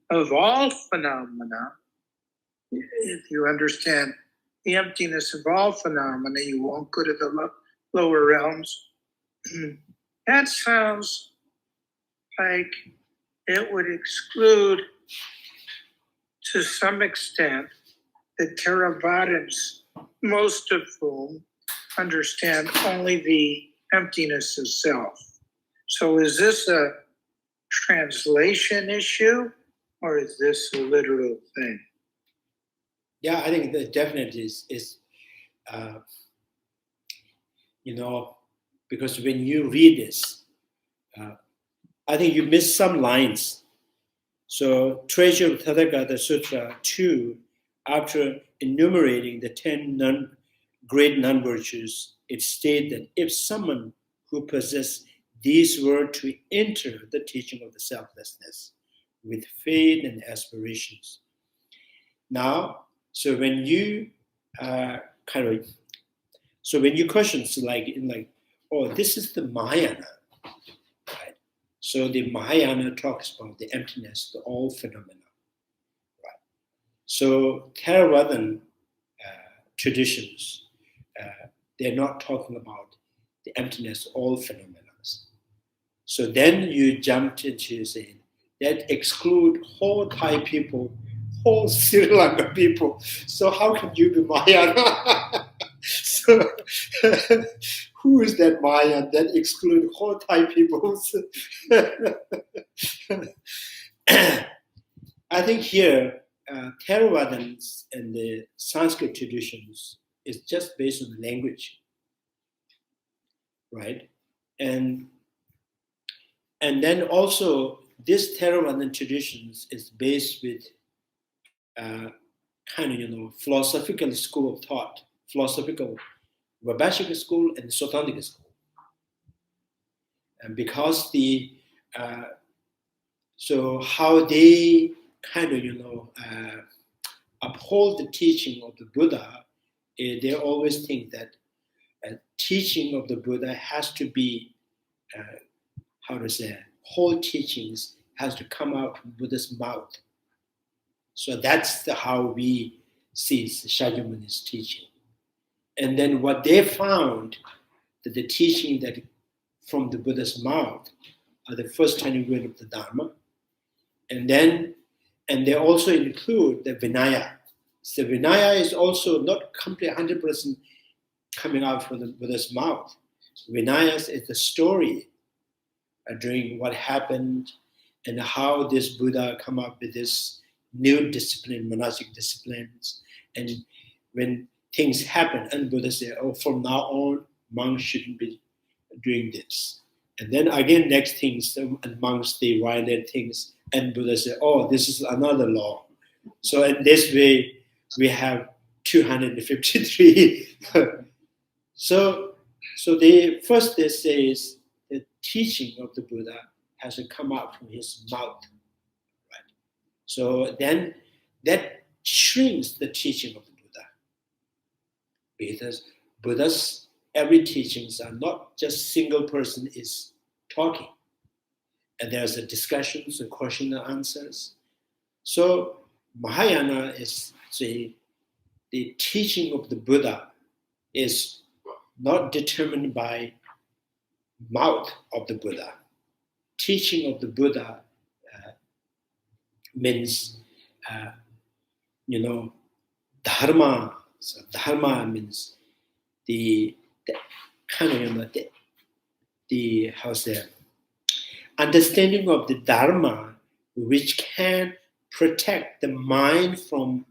of all phenomena, if you understand the emptiness of all phenomena, you won't go to the lower realms. That sounds like it would exclude, to some extent, the Theravadins, most of whom understand only the emptiness of self. So is this a translation issue, or is this a literal thing? Yeah, I think that definitely is because when you read this, I think you miss some lines. So, Treasury of Tathagatas Sutra 2, after enumerating the 10 great non-virtues, it states that if someone who possesses these were to enter the teaching of the selflessness with faith and aspirations. Now, so when you when you question, oh, this is the Mahayana, right? So the Mahayana talks about the emptiness of all phenomena, right? So Theravadan traditions, they're not talking about the emptiness of all phenomena. So then you jumped into saying that exclude whole Thai people, whole Sri Lanka people. So how can you be Mahayana? So who is that Mayan that exclude whole Thai people? I think here, Theravadins and the Sanskrit traditions is just based on the language, right? And then also this Theravada traditions is based with philosophical school of thought, philosophical Vaibhashika school and Sautantika school. And because so how they uphold the teaching of the Buddha, they always think that teaching of the Buddha has to be whole teachings has to come out from Buddha's mouth. So that's how we see Shakyamuni's teaching. And then what they found, that the teaching that from the Buddha's mouth are the first 20 words of the Dharma. And they also include the Vinaya. So Vinaya is also not completely 100% coming out from the Buddha's mouth. Vinaya is the story during what happened and how this Buddha come up with this new discipline, monastic disciplines. And when things happen, and Buddha said, oh, from now on, monks shouldn't be doing this. And then again, next things, amongst the violent things, and Buddha said, oh, this is another law. So in this way, we have 253. So they say is the teaching of the Buddha has to come out from his mouth, right? So then that shrinks the teaching of the Buddha, because Buddha's every teachings are not just single person is talking, and there's a discussions, a question and answers. So Mahayana is the teaching of the Buddha is not determined by mouth of the Buddha. Teaching of the Buddha means, dharma. So dharma means the understanding of the dharma, which can protect the mind from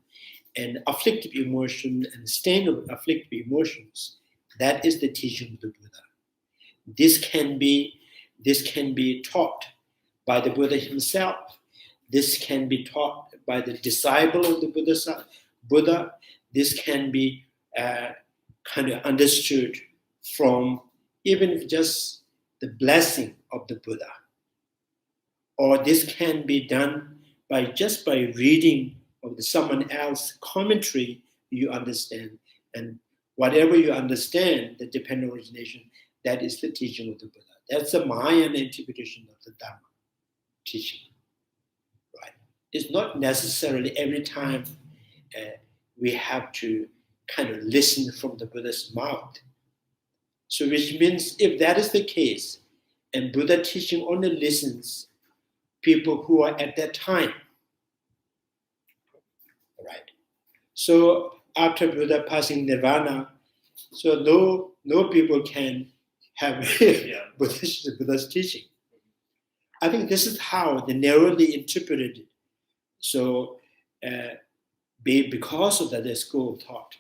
an afflictive emotion and stain of afflictive emotions. That is the teaching of the Buddha. This can be taught by the Buddha himself. This can be taught by the disciple of the Buddha. This can be kind of understood from even just the blessing of the Buddha. Or this can be done by just by reading of someone else's commentary, you understand. And whatever you understand, the dependent origination, that is the teaching of the Buddha. That's the Mayan interpretation of the Dharma teaching. Right? It's not necessarily every time we have to kind of listen from the Buddha's mouth. So which means if that is the case, and Buddha teaching only listens people who are at that time, right? So after Buddha passing nirvana, so no people can have Buddha's teaching. I think this is how they narrowly interpreted it. So because of that, the school taught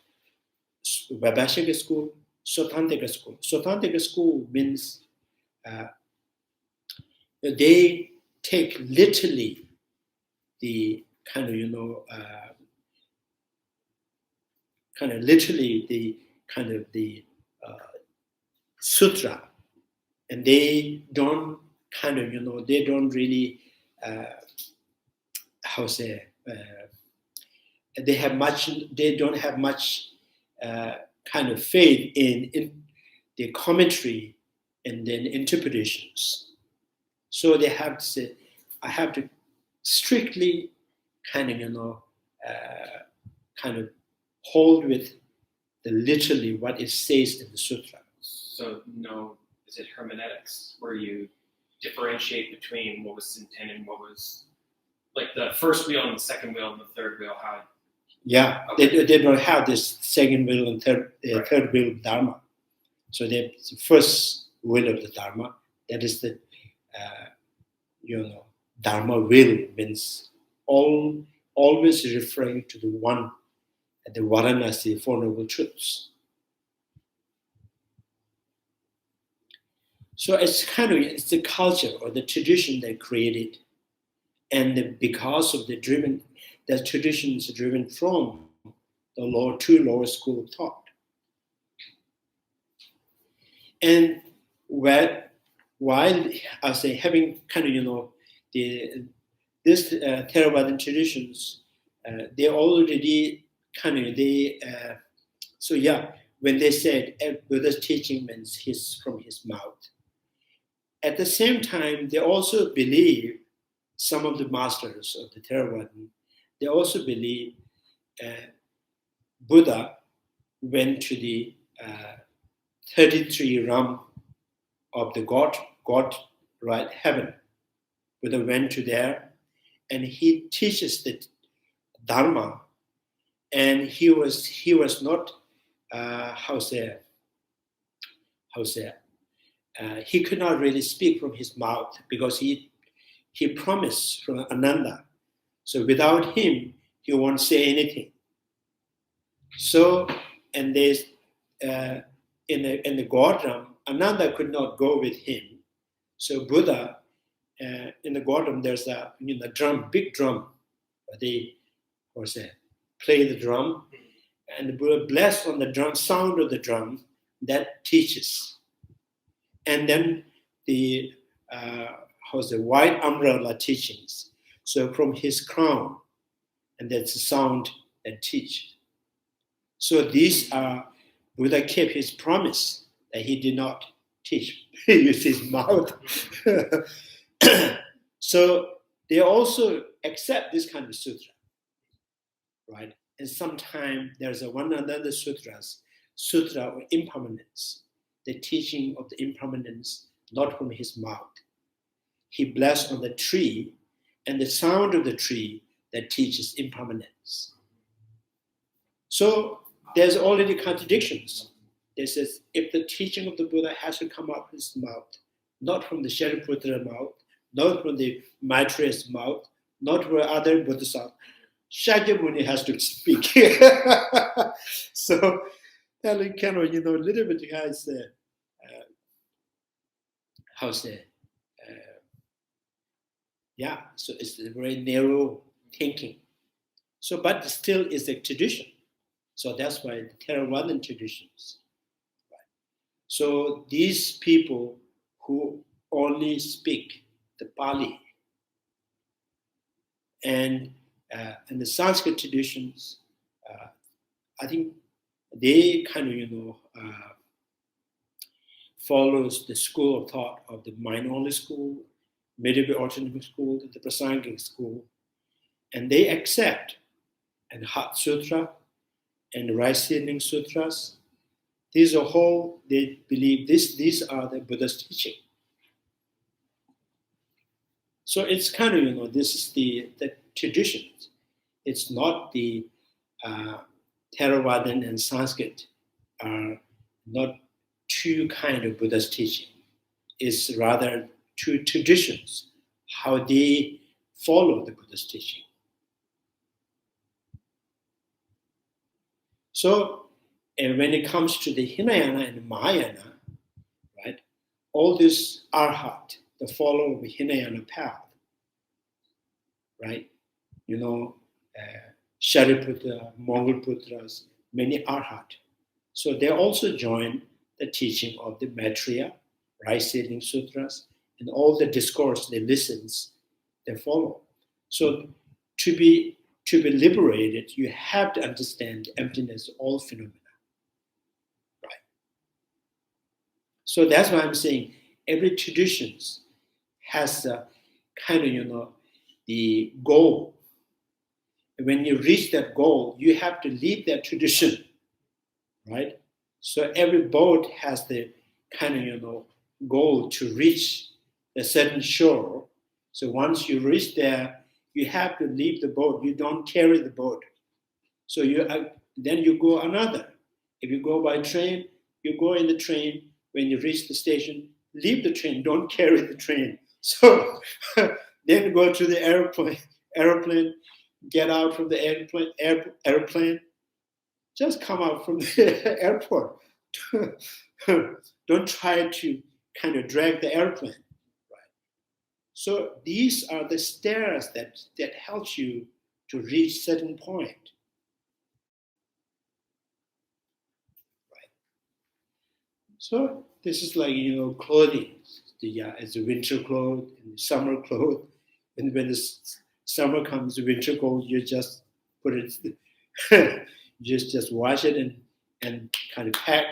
Vaibhashika school, Sotantika school. Sotantika school means they take literally the kind of the sutra, and they don't they don't really they don't have much kind of faith in the commentary and then interpretations. So they have to say, I have to strictly kind of hold with the literally what it says in the sutra. So no, is it hermeneutics where you differentiate between what was intended and what was like the first wheel and the second wheel and the third wheel? How? Yeah, okay. They don't have this second wheel and third wheel of Dharma. So the first wheel of the Dharma, that is the Dharma will, means always referring to the one, the Varanasi, Four Noble Truths. So it's the culture or the tradition they created, and because of the tradition is driven from the lower school of thought. And while I say having this Theravadan traditions, they already when they said Buddha's teaching means from his mouth. At the same time, they also believe, some of the masters of the Theravadan, they also believe Buddha went to the 33 realm of the God, right, heaven. Buddha went to there, and he teaches the Dharma, and he was not he could not really speak from his mouth because he promised from Ananda. So without him, he won't say anything. So, and there's in the God realm, Ananda could not go with him. So Buddha, in the God realm, there's a drum, big drum. They play the drum, and the Buddha blessed on the drum, sound of the drum that teaches. And then the white umbrella teachings. So from his crown, and that's the sound that teach. So these are, Buddha kept his promise that he did not teach with his mouth. So they also accept this kind of sutra, right? And sometimes there's another sutra of impermanence, the teaching of the impermanence, not from his mouth. He blessed on the tree, and the sound of the tree that teaches impermanence. So there's already contradictions. There says, if the teaching of the Buddha has to come out of his mouth, not from the Shariputra mouth, not from the Maitreya's mouth, not from other Bodhisattvas, Shakyamuni has to speak. So, little bit guys, Yeah, so it's a very narrow thinking. So, but still is a tradition. So that's why the Theravadan traditions. Right? So these people who only speak the Pali and the Sanskrit traditions, I think they kind of follows the school of thought of the mind-only school, medieval autonomous school, the Prasangic school, and they accept and Hat Sutra and Refuting Sutras. These are whole. They believe these are the Buddha's teaching. So it's kind of this is the tradition. It's not the Theravadan and Sanskrit are not two kind of Buddha's teaching. It's rather two traditions, how they follow the Buddha's teaching. So when it comes to the Hinayana and Mahayana, right, all this arhat, the follower of the Hinayana path, right, Shariputra, Mongolputras, many arhat. So they also join the teaching of the Maitreya, right-saving sutras, and all the discourse they listens, they follow. So to be liberated, you have to understand the emptiness of all phenomena. Right. So that's why I'm saying every tradition has a kind of the goal. When you reach that goal, you have to leave that tradition, right? So every boat has the kind of goal to reach a certain shore. So once you reach there, you have to leave the boat. You don't carry the boat. So then you go another. If you go by train, you go in the train. When you reach the station, leave the train. Don't carry the train. So then go to the airplane, get out from the airplane, just come out from the airport. Don't try to kind of drag the airplane. Right? So these are the stairs that help you to reach certain point. Right? So this is like clothing. It's a winter clothes and summer clothes. And when the summer comes, the winter clothes, you just put it, just wash it and kind of pack.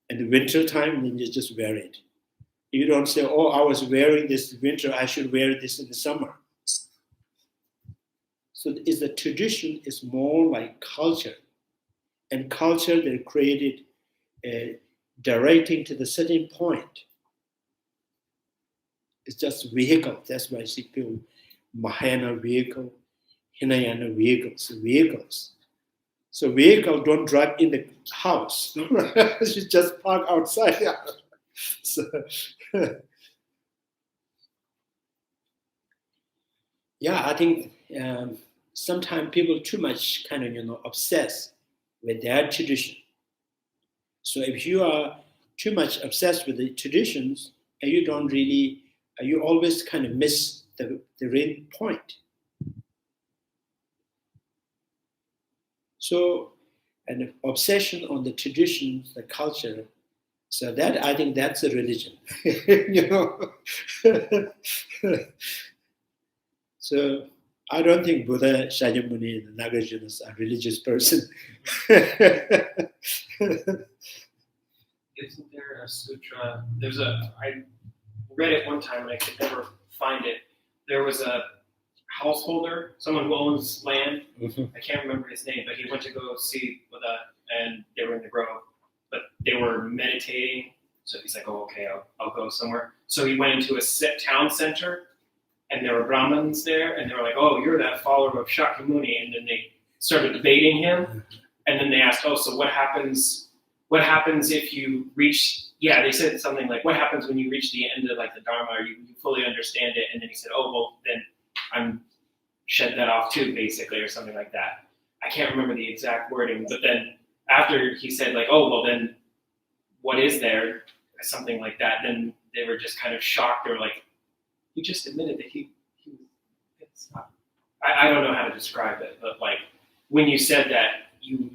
In the winter time, then you just wear it. You don't say, "Oh, I was wearing this winter. I should wear this in the summer." So is the tradition is more like culture, and culture they created directing to the certain point. It's just vehicle. That's why I see people Mahayana vehicle, Hinayana vehicles. So vehicle don't drive in the house. You just park outside. So, yeah, I think sometimes people too much kind of obsessed with their tradition. So if you are too much obsessed with the traditions and you don't really, you always kind of miss the real point. So an obsession on the traditions, the culture, so that I think that's a religion. So I don't think Buddha, Shakyamuni, and the Nagarjunas are religious person. Isn't there a sutra? I read it one time and I could never find it. There was a householder, someone who owns land. I can't remember his name, but he went to go see Buddha and they were in the grove, but they were meditating. So he's like, "Oh, okay, I'll go somewhere." So he went into a town center and there were Brahmins there and they were like, "Oh, you're that follower of Shakyamuni." And then they started debating him. And then they asked, "Oh, so what happens if you reach," they said something like, "What happens when you reach the end of like the Dharma, or you fully understand it?" And then he said, "Oh, well, then I'm shed that off too," basically, or something like that. I can't remember the exact wording, but then after he said like, "Oh, well, then what is there?" Something like that, then they were just kind of shocked. They were like, "He just admitted that he I don't know how to describe it, but like when you said that you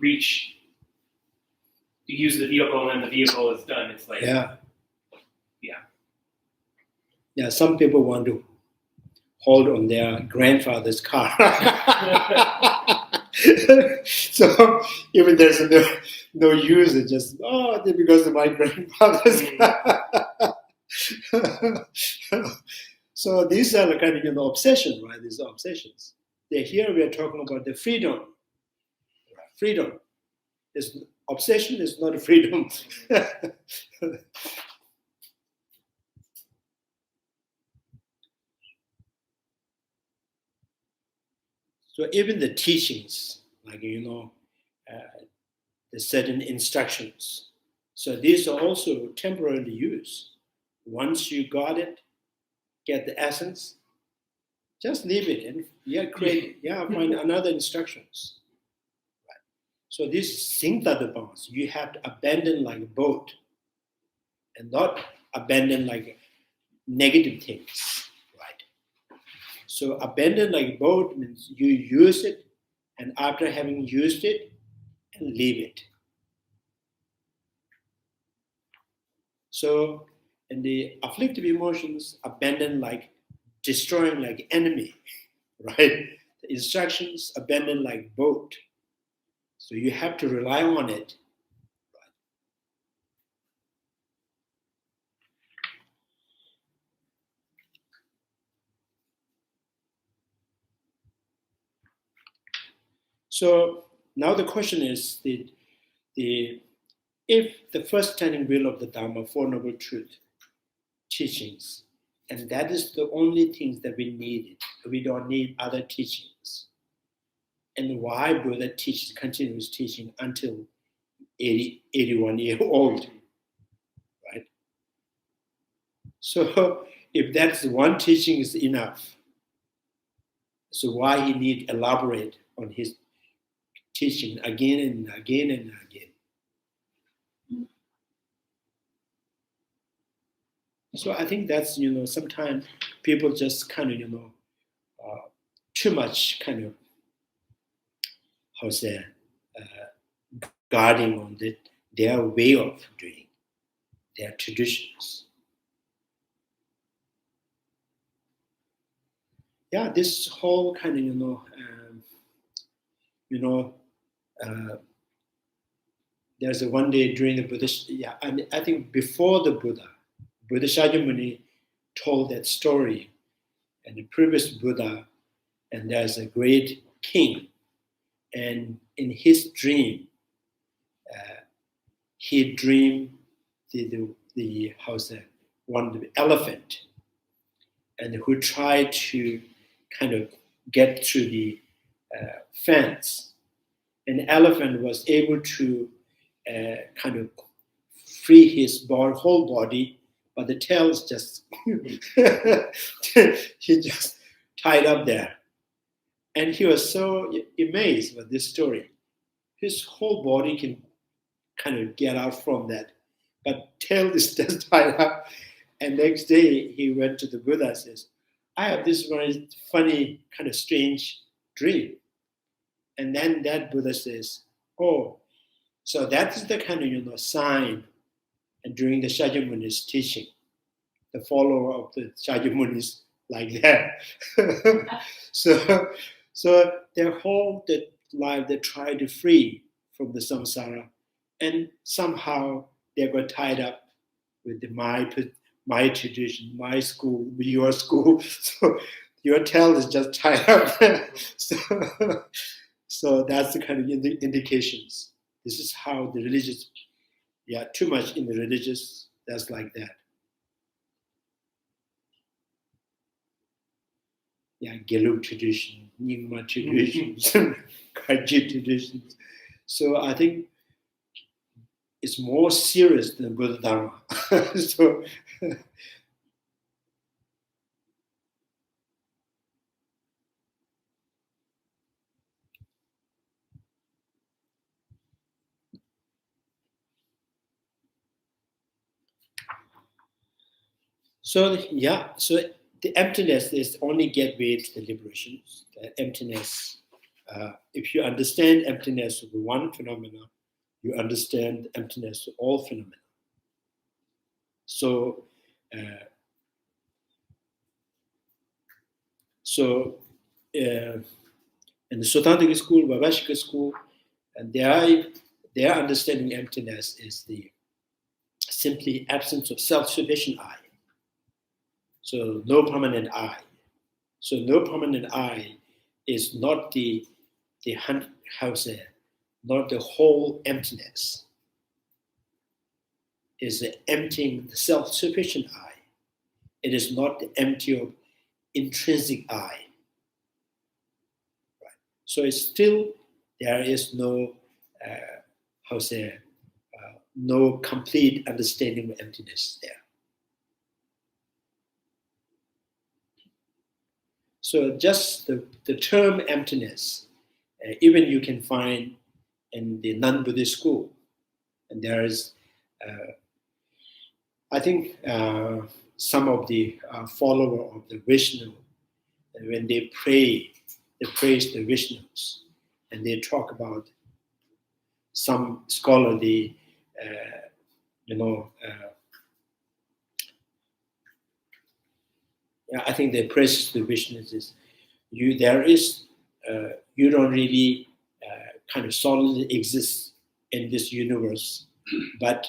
use the vehicle and then the vehicle is done, it's like yeah. Some people want to hold on their grandfather's car. So even there's no use, it's just because of my grandfather's car. So these are the kind of obsession, right? These are obsessions. Here we are talking about the freedom. Freedom is obsession is not freedom. So even the teachings, like the certain instructions. So these are also temporarily used. Once you got it, get the essence, just leave it and find another instructions. Right. So this Singtadabans, you have to abandon like a boat and not abandon like negative things. Right. So abandon like a boat means you use it, and after having used it, and leave it. So in the afflictive emotions, abandon like destroying like enemy, right? The instructions abandon like boat. So you have to rely on it. Right? So now the question is if the first standing will of the Dharma, Four Noble Truth teachings, and that is the only things that we need. We don't need other teachings. And why Buddha continues teaching until 81 years old, right? So if that's one teaching is enough, so why he need elaborate on his teaching again and again and again? So I think that's, sometimes people just kind of, too much kind of, guarding on their way of doing, their traditions. Yeah, this whole kind of, there's a one day during the Buddhist, and I think before the Buddha Shakyamuni told that story, and the previous Buddha, and there's a great king, and in his dream, he dreamed the elephant, and who tried to kind of get through the fence. And the elephant was able to kind of free his whole body, but the tail is just he just tied up there. And he was so amazed with this story. His whole body can kind of get out from that, but tail is just tied up. And next day he went to the Buddha and says, I have this very funny, kind of strange dream. And then that Buddha says, oh, so that is the kind of sign. And during the Shakyamuni's teaching, the follower of the Shakyamunis like that. so their whole life they try to free from the samsara, and somehow they got tied up with my tradition, my school, your school. So your tail is just tied up. So that's the kind of indications. This is how the religious, too much in the religious, that's like that. Gelug tradition, Nyingma traditions, Kaji traditions. So I think it's more serious than Buddha Dharma. So the emptiness is only gateway to the liberation. The emptiness, if you understand emptiness of one phenomena, you understand emptiness of all phenomena. So, in the Sotanthic school, Vaibhashika school, and their understanding emptiness is the simply absence of self-sufficient I. So no permanent I. So no permanent I is not the not the whole emptiness. Is the emptying the self-sufficient I. It is not the empty of intrinsic I. Right. So it's still there is no no complete understanding of emptiness there. So just the term emptiness, even you can find in the non-Buddhist school, and there is, I think, some of the follower of the Vishnu, when they pray, they praise the Vishnus, and they talk about some scholarly, I think they praise the Vishnus is you don't really kind of solidly exist in this universe, but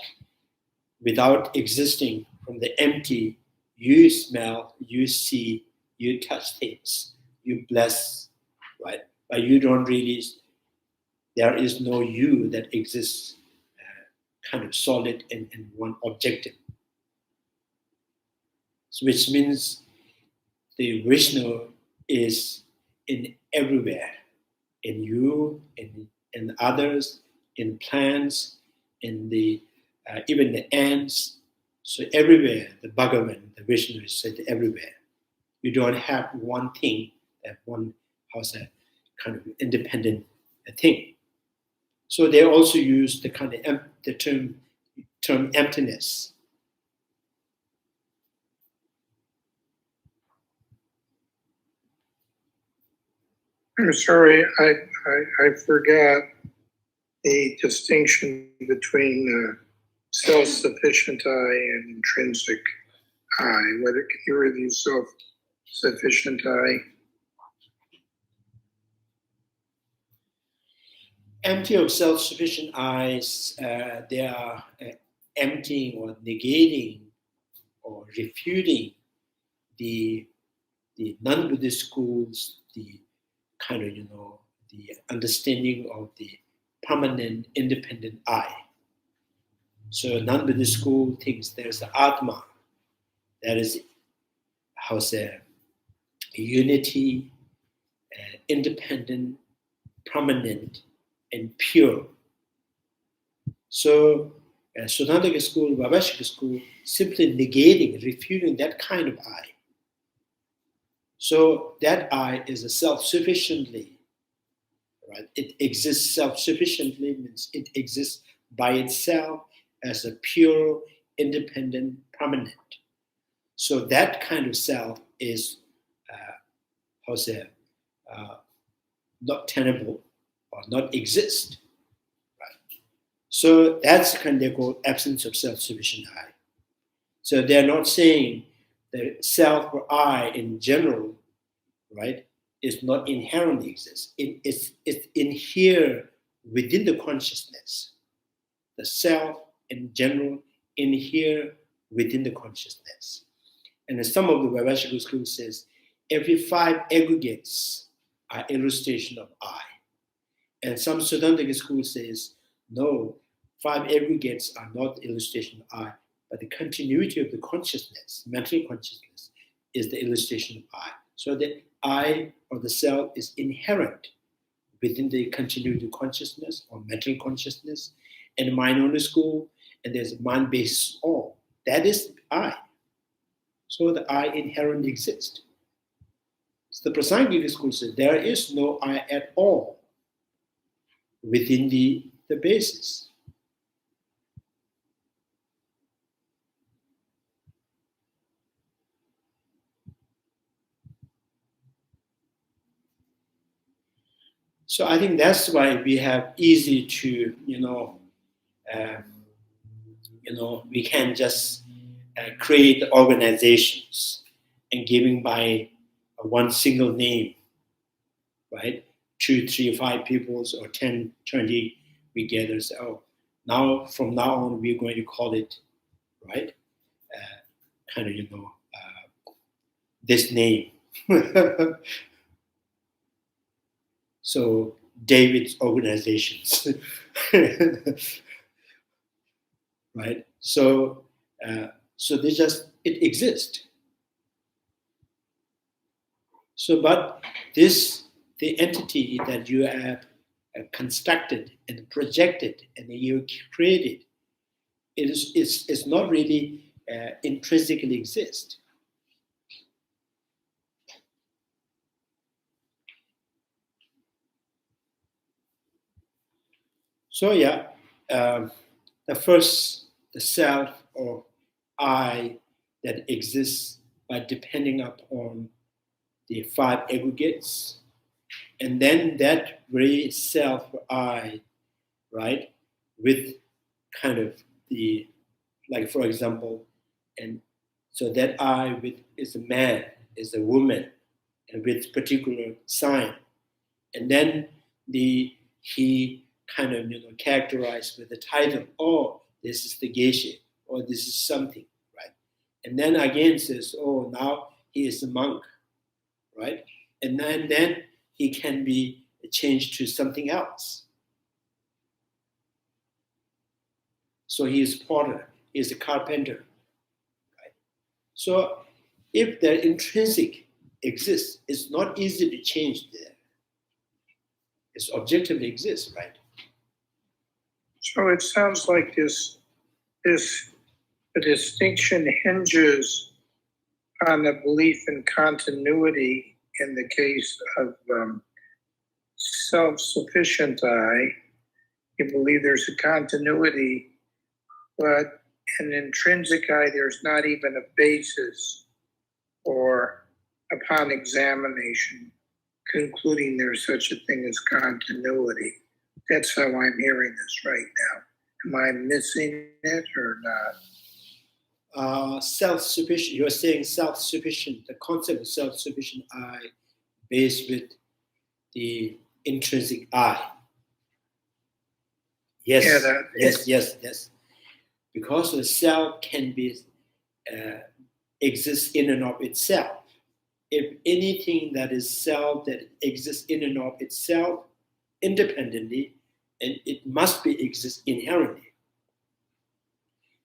without existing from the empty, you smell, you see, you touch things, you bless, right? But you don't really, there is no you that exists kind of solid and one objective. So which means the Vishnu is in everywhere, in you, in others, in plants, in the even the ants. So everywhere, the Bhagavan, the Vishnu is said everywhere. You don't have one thing, that one kind of independent thing. So they also use the kind of the term emptiness. I'm sorry, I forgot the distinction between self-sufficient I and intrinsic I. Whether can you review self-sufficient I? Empty of self-sufficient eyes, they are emptying or negating or refuting the non-Buddhist schools, the kind of, the understanding of the permanent independent I. So non-Buddhist school thinks there's the Atma, that is, unity, independent, permanent, and pure. So Sotanthic school, Vaibhashika school, simply negating, refuting that kind of I. So that I is a self-sufficiently, right? It exists self-sufficiently, means it exists by itself as a pure, independent, permanent. So that kind of self is, not tenable or not exist. Right? So that's kind of called absence of self-sufficient I. So they're not saying the self or I in general, right, is not inherently exists. It's in here within the consciousness. The self in general in here within the consciousness. And some of the Vaibhashika school says every 5 aggregates are illustration of I. And some Sotanthic school says no, 5 aggregates are not illustration of I, but the continuity of the consciousness, mental consciousness, is the illustration of I. So the I or the self is inherent within the continuity of consciousness or mental consciousness. And mind-only school, and there's mind-based all. That is I. So the I inherently exists. So the Prasangika school says there is no I at all within the basis. So I think that's why we have easy to, we can just create organizations and giving by one single name, right? 2, 3, 5 peoples or 10, 20, we gather. So now, from now on, we're going to call it, right? This name. So David's organizations, right? So they just, it exists. So, but the entity that you have constructed and projected and you created, it's not really intrinsically exist. So yeah, the self or I that exists by depending upon the 5 aggregates, and then that very self or I, right, with kind of the, like for example, and so that I with is a man, is a woman, and with particular sign, and then he kind of characterized with the title, oh, this is the Geshe, or this is something, right? And then again says, oh, now he is a monk, right? And then he can be changed to something else. So he is potter, he is a carpenter, right? So if the intrinsic exists, it's not easy to change there. It's objectively exists, right? So it sounds like the distinction hinges on the belief in continuity in the case of self-sufficient I. You believe there's a continuity, but an intrinsic I, there's not even a basis or upon examination concluding there's such a thing as continuity. That's how I'm hearing this right now. Am I missing it or not? Self-sufficient, you're saying self-sufficient, the concept of self-sufficient I based with the intrinsic I. Yes, yes. Because the self can be exists in and of itself. If anything that is self that exists in and of itself independently, and it must be exist inherently.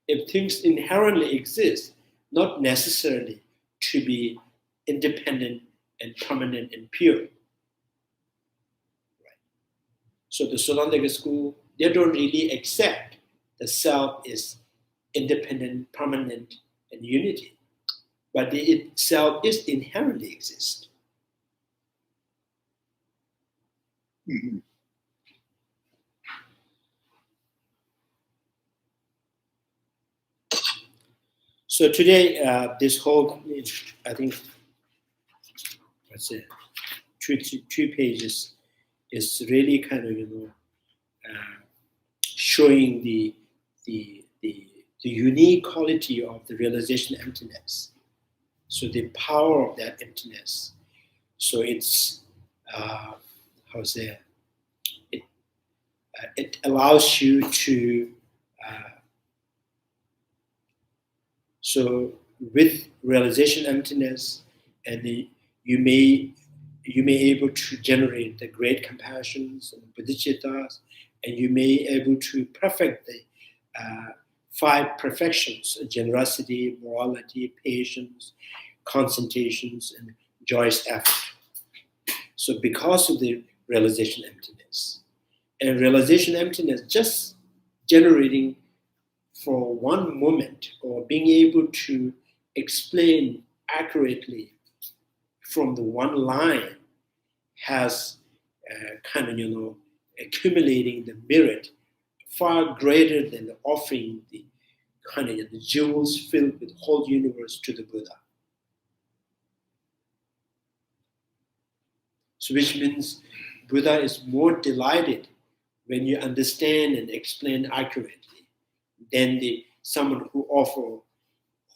If things inherently exist, not necessarily to be independent and permanent and pure. Right. So the Solandaka school, they don't really accept the self is independent, permanent, and unity. But the itself is inherently exist. Mm-hmm. So today, this whole, I think, two pages is really kind of showing the unique quality of the realization emptiness. So the power of that emptiness. So it's it allows you to so with realization emptiness, and you may able to generate the great compassions and bodhicittas, and you may able to perfect the 5 perfections: generosity, morality, patience, concentrations, and joyous effort. So because of the realization emptiness, and realization emptiness just generating for one moment, or being able to explain accurately from the one line, has accumulating the merit far greater than the offering the the jewels filled with whole universe to the Buddha. So which means Buddha is more delighted when you understand and explain accurately than someone who offers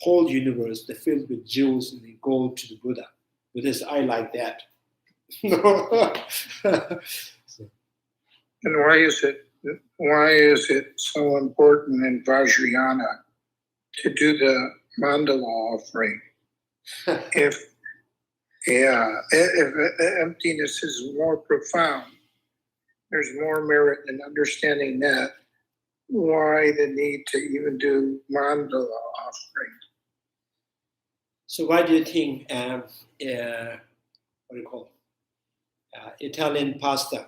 whole universe filled with jewels and gold to the Buddha. Buddha says, I like that. And why is it so important in Vajrayana to do the mandala offering? if emptiness is more profound, there's more merit in understanding that. Why the need to even do mandala offering? So why do you think what do you call Italian pasta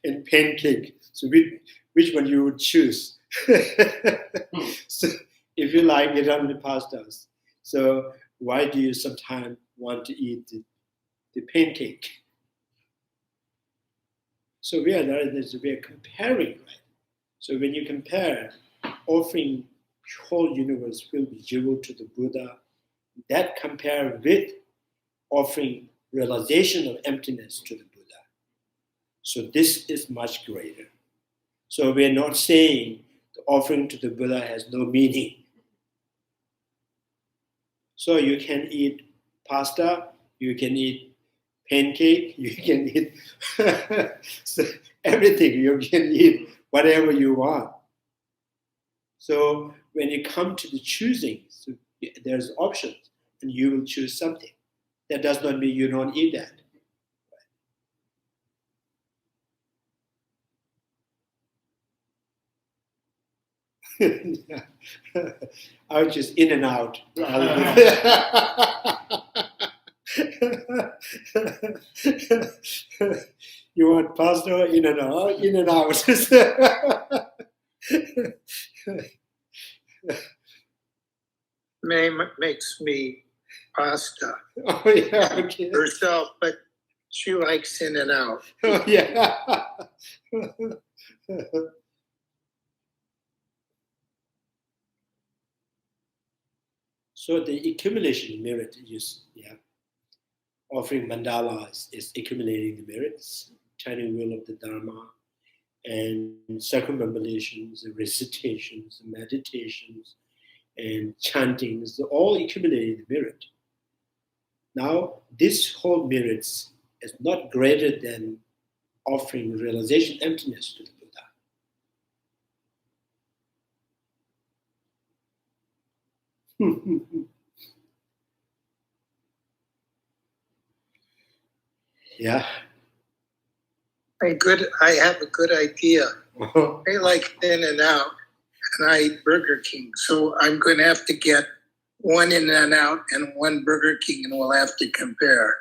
and pancake? So which one you would choose? So if you like Italian pastas, so why do you sometimes want to eat the pancake? So we are comparing, right? So when you compare offering whole universe filled with jewel to the Buddha, that compare with offering realization of emptiness to the Buddha. So this is much greater. So we're not saying the offering to the Buddha has no meaning. So you can eat pasta, you can eat pancake, you can eat so everything, you can eat whatever you want. So when you come to the choosing, so there's options, and you will choose something. That does not mean you don't eat that. I was just in and out. You want pasta? In and out, in and out. May makes me pasta Oh yeah, okay. herself, but she likes in and out. Oh yeah. So the accumulation merit is offering mandalas is accumulating the merits, turning wheel of the Dharma, and circumambulations, recitations, meditations, and chantings, all accumulating the merit. Now, this whole merits is not greater than offering realization emptiness to the Buddha. Yeah. I have a good idea. I like in and out, and I eat Burger King. So I'm going to have to get one in and out and one Burger King, and we'll have to compare.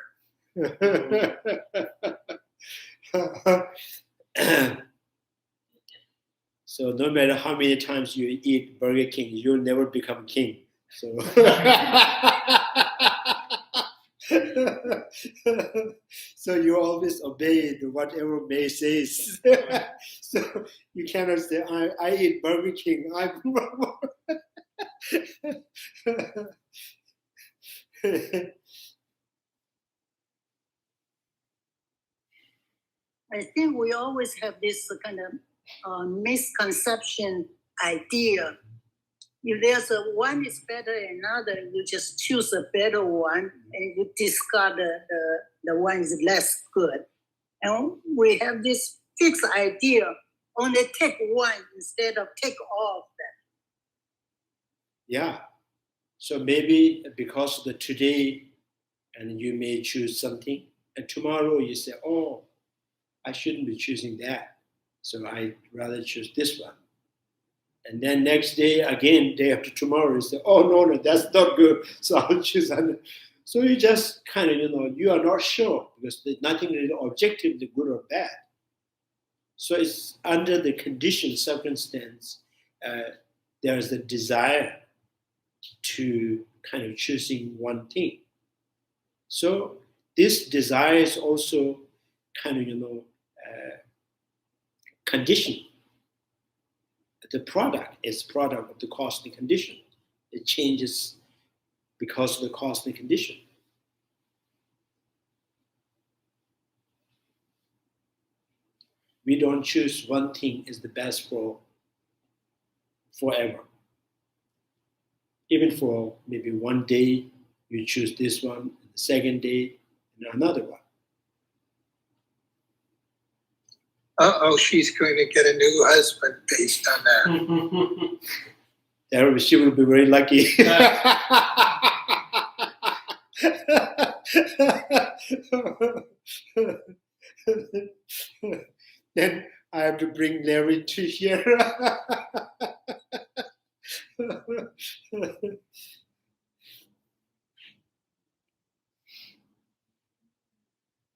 So no matter how many times you eat Burger King, you'll never become king. So, so you always obey whatever May says. So you cannot say, I eat Burger King. I think we always have this kind of misconception idea. If there's one is better than another, you just choose a better one and you discard the one is less good. And we have this fixed idea, only take one instead of take all of them. Yeah. So maybe because of the today, and you may choose something, and tomorrow you say, oh, I shouldn't be choosing that. So I'd rather choose this one. And then next day, again, day after tomorrow, you say, oh, no, that's not good. So I'll choose another. So you just kind of, you are not sure because there's nothing really objectively good or bad. So it's under the condition, circumstance, there's a desire to kind of choosing one thing. So this desire is also kind of, condition. The product is product of the cosmic condition. It changes because of the cosmic condition. We don't choose one thing is the best for forever. Even for maybe one day, you choose this one, the second day, and another one. She's going to get a new husband based on that. She will be very lucky. Then I have to bring Larry to here.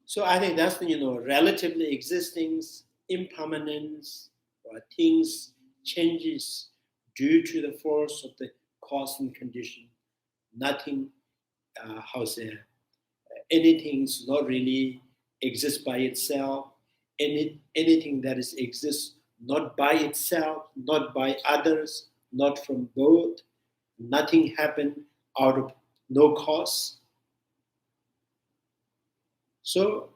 So I think that's the relatively existing impermanence or things changes due to the force of the cause and condition. Nothing, anything's not really exists by itself. Anything that exists not by itself, not by others, not from both. Nothing happened out of no cause. So,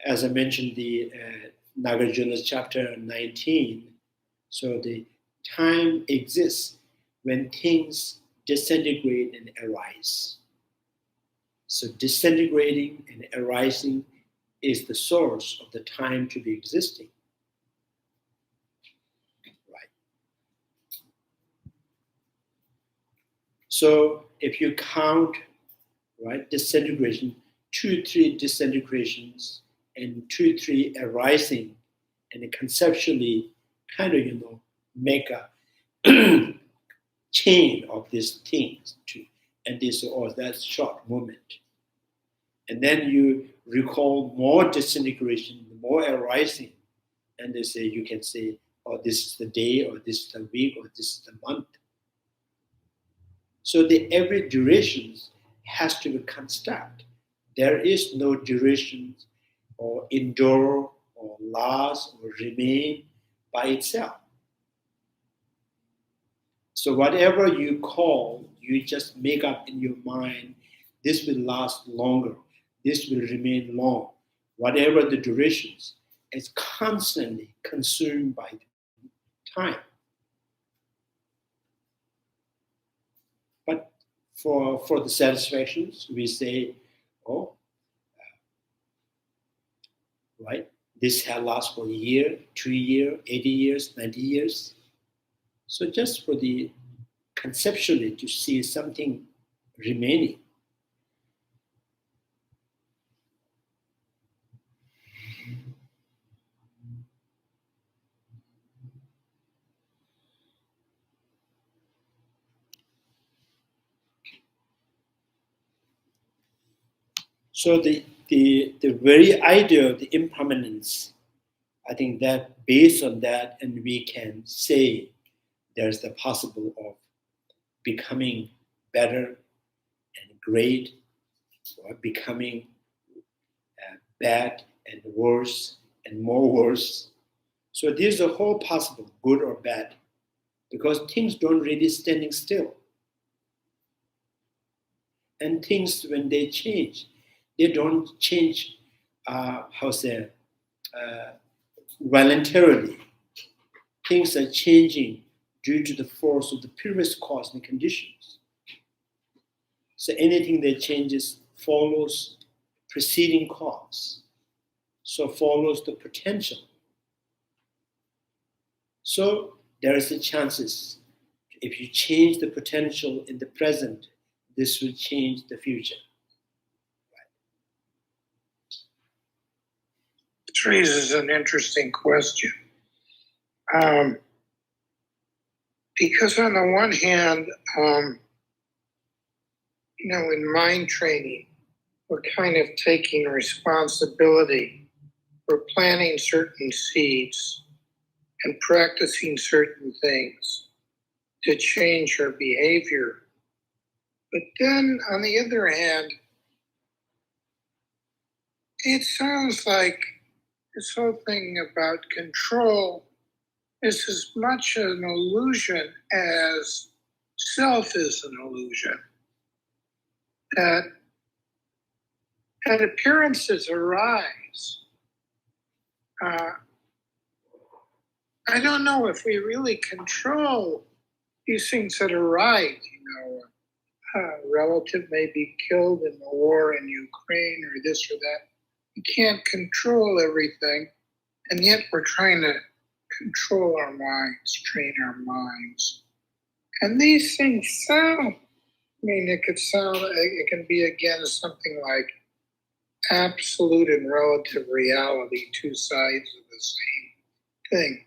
as I mentioned, the Nagarjuna's chapter 19, so the time exists when things disintegrate and arise. So disintegrating and arising is the source of the time to be existing. Right. So if you count, right, disintegration, 2-3 disintegrations and 2-3 arising, and conceptually kind of make a chain of these things and this or that short moment. And then you recall more disintegration, more arising, and you can say, oh, this is the day, or this is the week, or this is the month. So every duration has to be construct. There is no duration or endure or last or remain by itself. So whatever you call, you just make up in your mind, this will last longer, this will remain long. Whatever the durations, is constantly consumed by time. But for the satisfactions, we say, oh, right, this has lasts for a year, 2 years, 80 years, 90 years. So just for the conceptually to see something remaining. So the very idea of the impermanence, I think that based on that, and we can say there's the possible of becoming better and great, or becoming bad and worse and more worse. So there's a whole possible, good or bad, because things don't really standing still. And things, when they change, they don't change, voluntarily. Things are changing due to the force of the previous cause and conditions. So anything that changes follows preceding cause. So follows the potential. So there is a chances, if you change the potential in the present, this will change the future. This raises an interesting question. Because on the one hand, in mind training, we're kind of taking responsibility for planting certain seeds and practicing certain things to change our behavior. But then, on the other hand, it sounds like this whole thing about control is as much an illusion as self is an illusion. That appearances arise, I don't know if we really control these things that are right. A relative may be killed in the war in Ukraine or this or that. We can't control everything, and yet we're trying to control our minds, train our minds. And these things sound, it can be again something like absolute and relative reality, two sides of the same thing.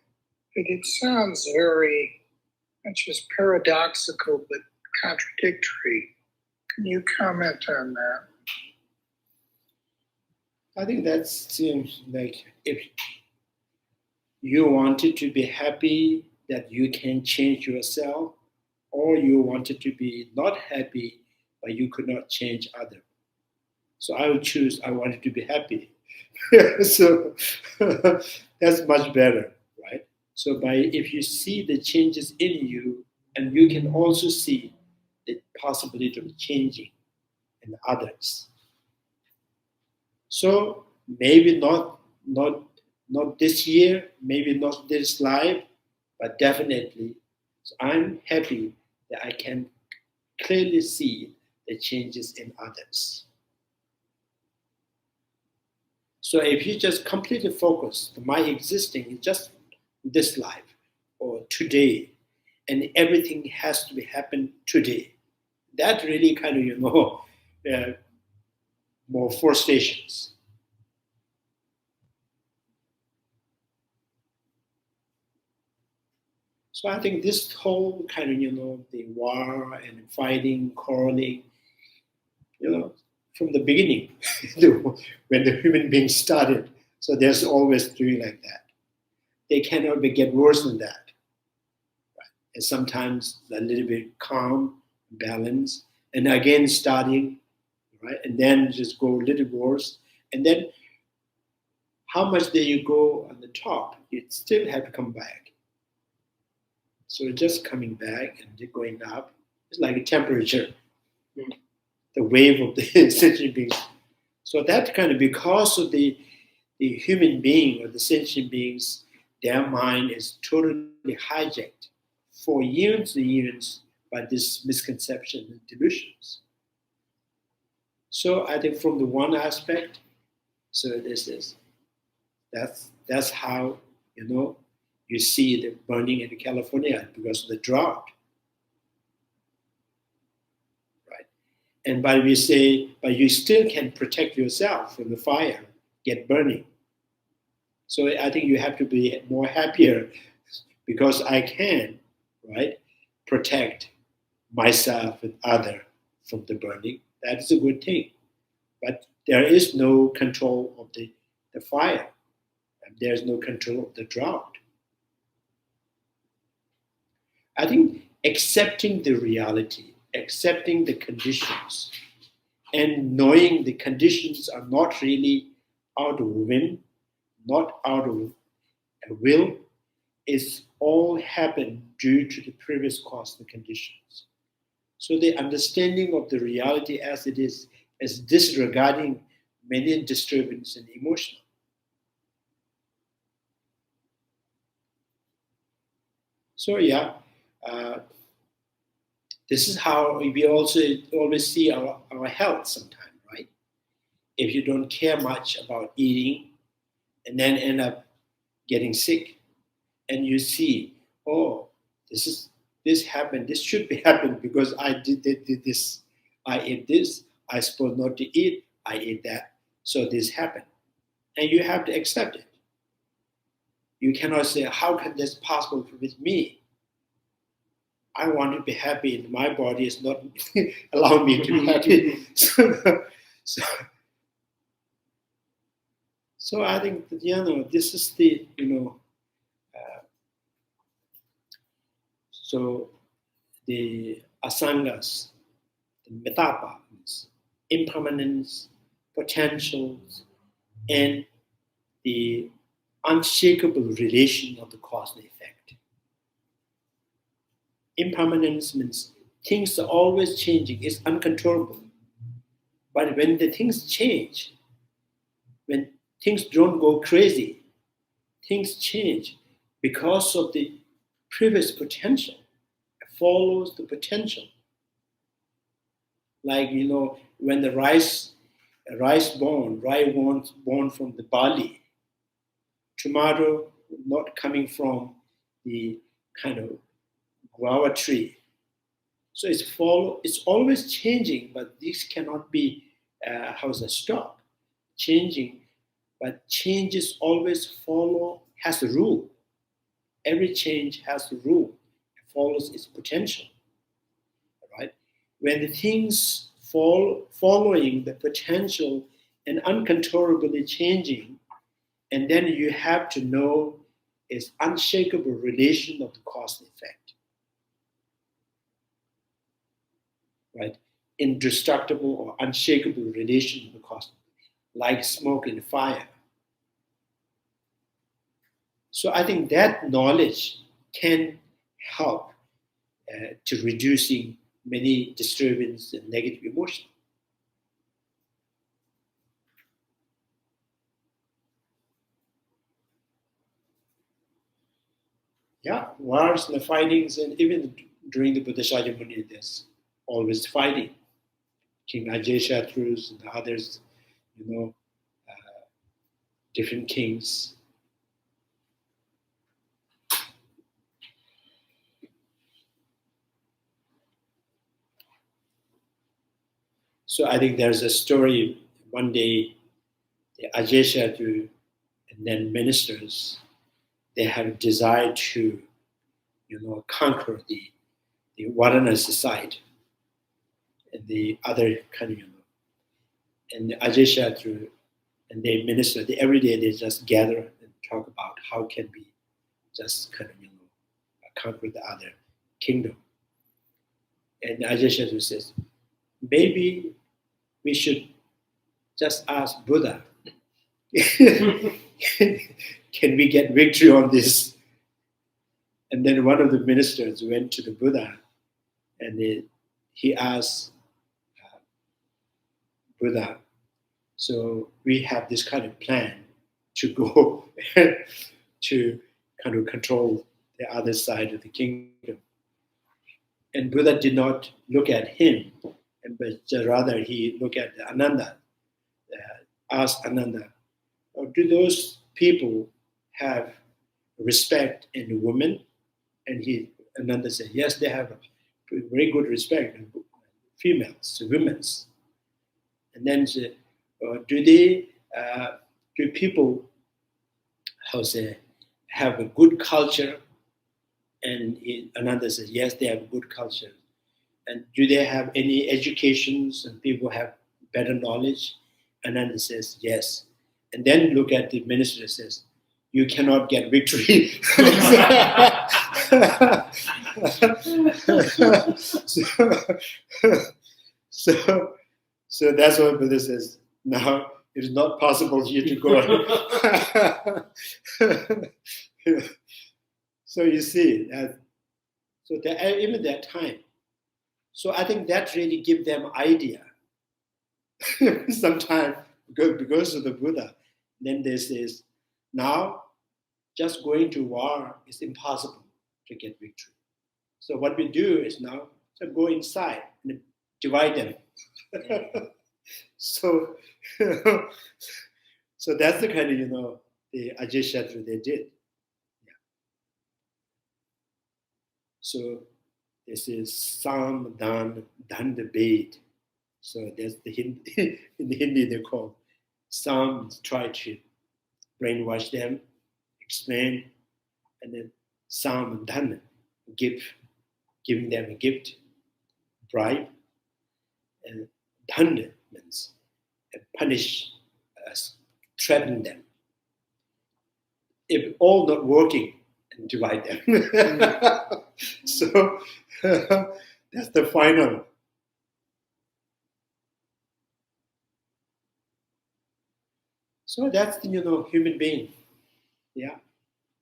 But it sounds very, not just paradoxical, but contradictory. Can you comment on that? I think that seems like if you wanted to be happy that you can change yourself, or you wanted to be not happy but you could not change others. So I would choose I wanted to be happy. So that's much better, right? So if you see the changes in you, and you can also see the possibility of changing in others. So maybe not this year, maybe not this life, but definitely I'm happy that I can clearly see the changes in others. So if you just completely focus, my existing is just this life or today, and everything has to be happen today, that really kind of, more four stations. So I think this whole kind of, the war and fighting, quarreling, from the beginning, when the human beings started, so there's always doing like that. They cannot get worse than that. Right? And sometimes a little bit calm, balance, and again starting, right? And then just go a little worse. And then how much there you go on the top, you still have to come back. So just coming back and going up, it's like a temperature, the wave of the sentient beings. So that kind of, because of the human being or the sentient beings, their mind is totally hijacked for years and years by this misconception and delusions. So I think from the one aspect, so this is that's how you see the burning in California because of the drought. Right? And but we say, but you still can protect yourself from the fire, get burning. So I think you have to be more happier because I can, right, protect myself and other from the burning. That is a good thing. But there is no control of the fire. And there's no control of the drought. I think accepting the reality, accepting the conditions, and knowing the conditions are not really out of whim, not out of will, is all happened due to the previous cause and conditions. So the understanding of the reality as it is disregarding many disturbance and emotion. So this is how we also always see our health sometimes, right? If you don't care much about eating and then end up getting sick, and you see, oh, this happened, this should be happened because I did this, I ate this, I supposed not to eat, I ate that, so this happened. And you have to accept it. You cannot say, how can this possible with me? I want to be happy, and my body is not allowing me to be happy. So I think that, this is the, so the asangas, the metaphysics, impermanence, potentials, and the unshakable relation of the cause and effect. Impermanence means things are always changing, it's uncontrollable. But when the things change, when things don't go crazy, things change because of the previous potential. It follows the potential. Like, when the rice born from the barley, tomato not coming from the kind of guava tree. So it's always changing, but this cannot be stop changing. But changes always has a rule. Every change has a rule. It follows its potential. Right? When the things following the potential and uncontrollably changing, and then you have to know its unshakable relation of the cause and effect. Right? Indestructible or unshakable relation of the cause, like smoke and fire. So I think that knowledge can help to reducing many disturbance and negative emotions. Yeah, wars and the fightings, and even during the Buddha Shakyamuni, there's always fighting. King Ajaysatthus and others, different kings. So I think there's a story. One day, the Ajaysatthus and then ministers, they have a desire to, conquer the Varanasi side and the other kind of, and the Ajaysatthus and they minister. Every day they just gather and talk about how can we just kind of, conquer the other kingdom. And Ajaysatthus says, maybe we should just ask Buddha, can we get victory on this? And then one of the ministers went to the Buddha and he asked Buddha, so we have this kind of plan to go to kind of control the other side of the kingdom. And Buddha did not look at him, but rather he looked at Ananda, asked Ananda, do those people have respect in women? And Ananda said, yes, they have very good respect in females, women's. And then said, do people, have a good culture? And Ananda says, yes, they have a good culture. And do they have any educations and people have better knowledge? Ananda says, yes. And then look at the minister and says, you cannot get victory. So that's what Buddha says. Now it is not possible here to go. So you see, even that time. So I think that really gives them idea. Sometimes because of the Buddha, then they says, now just going to war is impossible to get victory. So what we do is now go inside and divide them. So that's the kind of the Ajaysatthus they did. Yeah. So this is Sam Dan Dandabed. So that's the Hindi, in the Hindi they call. Some try to brainwash them, explain, and then some Dan giving them a gift, bribe, and Danda means punish, threaten them. If all not working, and divide them. So that's the final. So that's the human being. Yeah.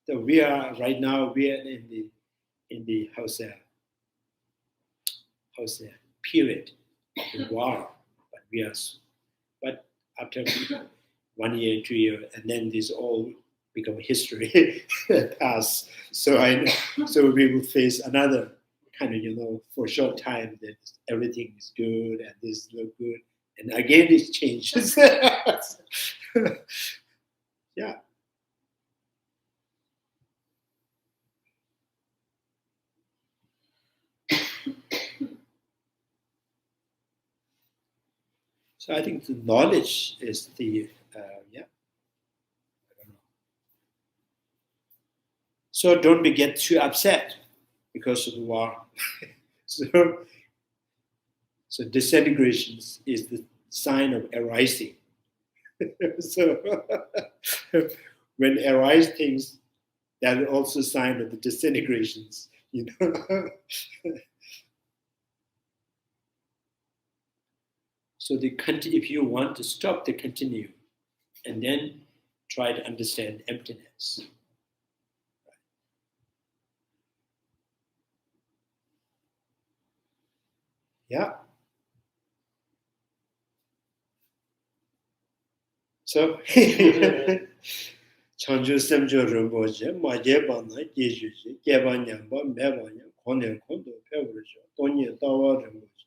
So we are right now. We are in the period of the war, but after 1 year, 2 years, and then this all become history past. So we will face another kind of, for a short time that everything is good and this look good, and again it changes. Yeah. So I think the knowledge is the yeah. I don't know. So don't get too upset because of the war. So disintegration is the sign of arising. So when arise things, that is also a sign of the disintegrations. So if you want to stop the continue, and then try to understand emptiness. Yeah. So Chanju Semjo Rinpoche, Maje Bana, Geshuji, Geba Nyamba, Mebanya, Kone Kondo, Pevrisha, Tonye Tawa Rinpoche,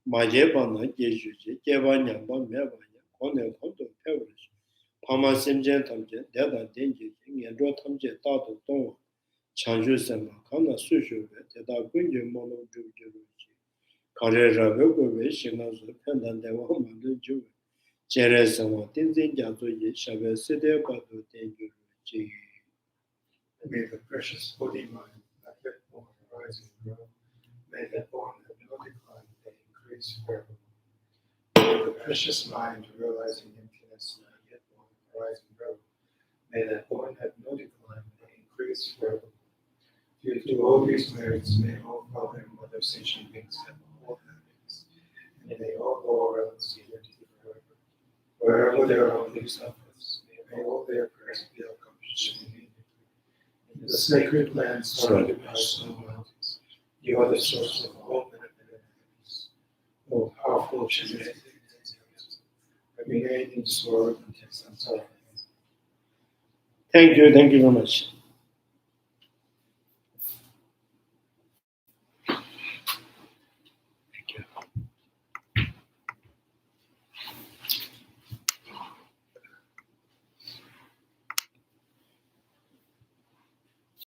Maje Bana, Geshuji, Geba Nyamba, Mebanya, Kone Kondo, Pevrisha, Pama Semjen Tamje, Deda Denji, Yendro Tamje, Tato Tonga, Chanju Semba, Kana Sushu, Teda Gunje Mono Jujuji, Kare Rabe Gobe, Shinazu, Pendan Dewa Mandu Juve. May the precious Bodhi mind that let born arise and grow. May that born have no decline, may increase forever. May the precious mind realizing emptiness not yet born arise and grow. May that born have no decline, may increase forever. Due to all these merits, may all father and mother sentient beings have all happiness, and may they all go around seated forever. Wherever there are Bodhisattvas, may all their prayers be accomplished immediately. In the sacred land surrounded by snow mountains, you are the source of all benefit and happiness. O powerful Chandrakirti, remain in this world and take some time. Thank you very much.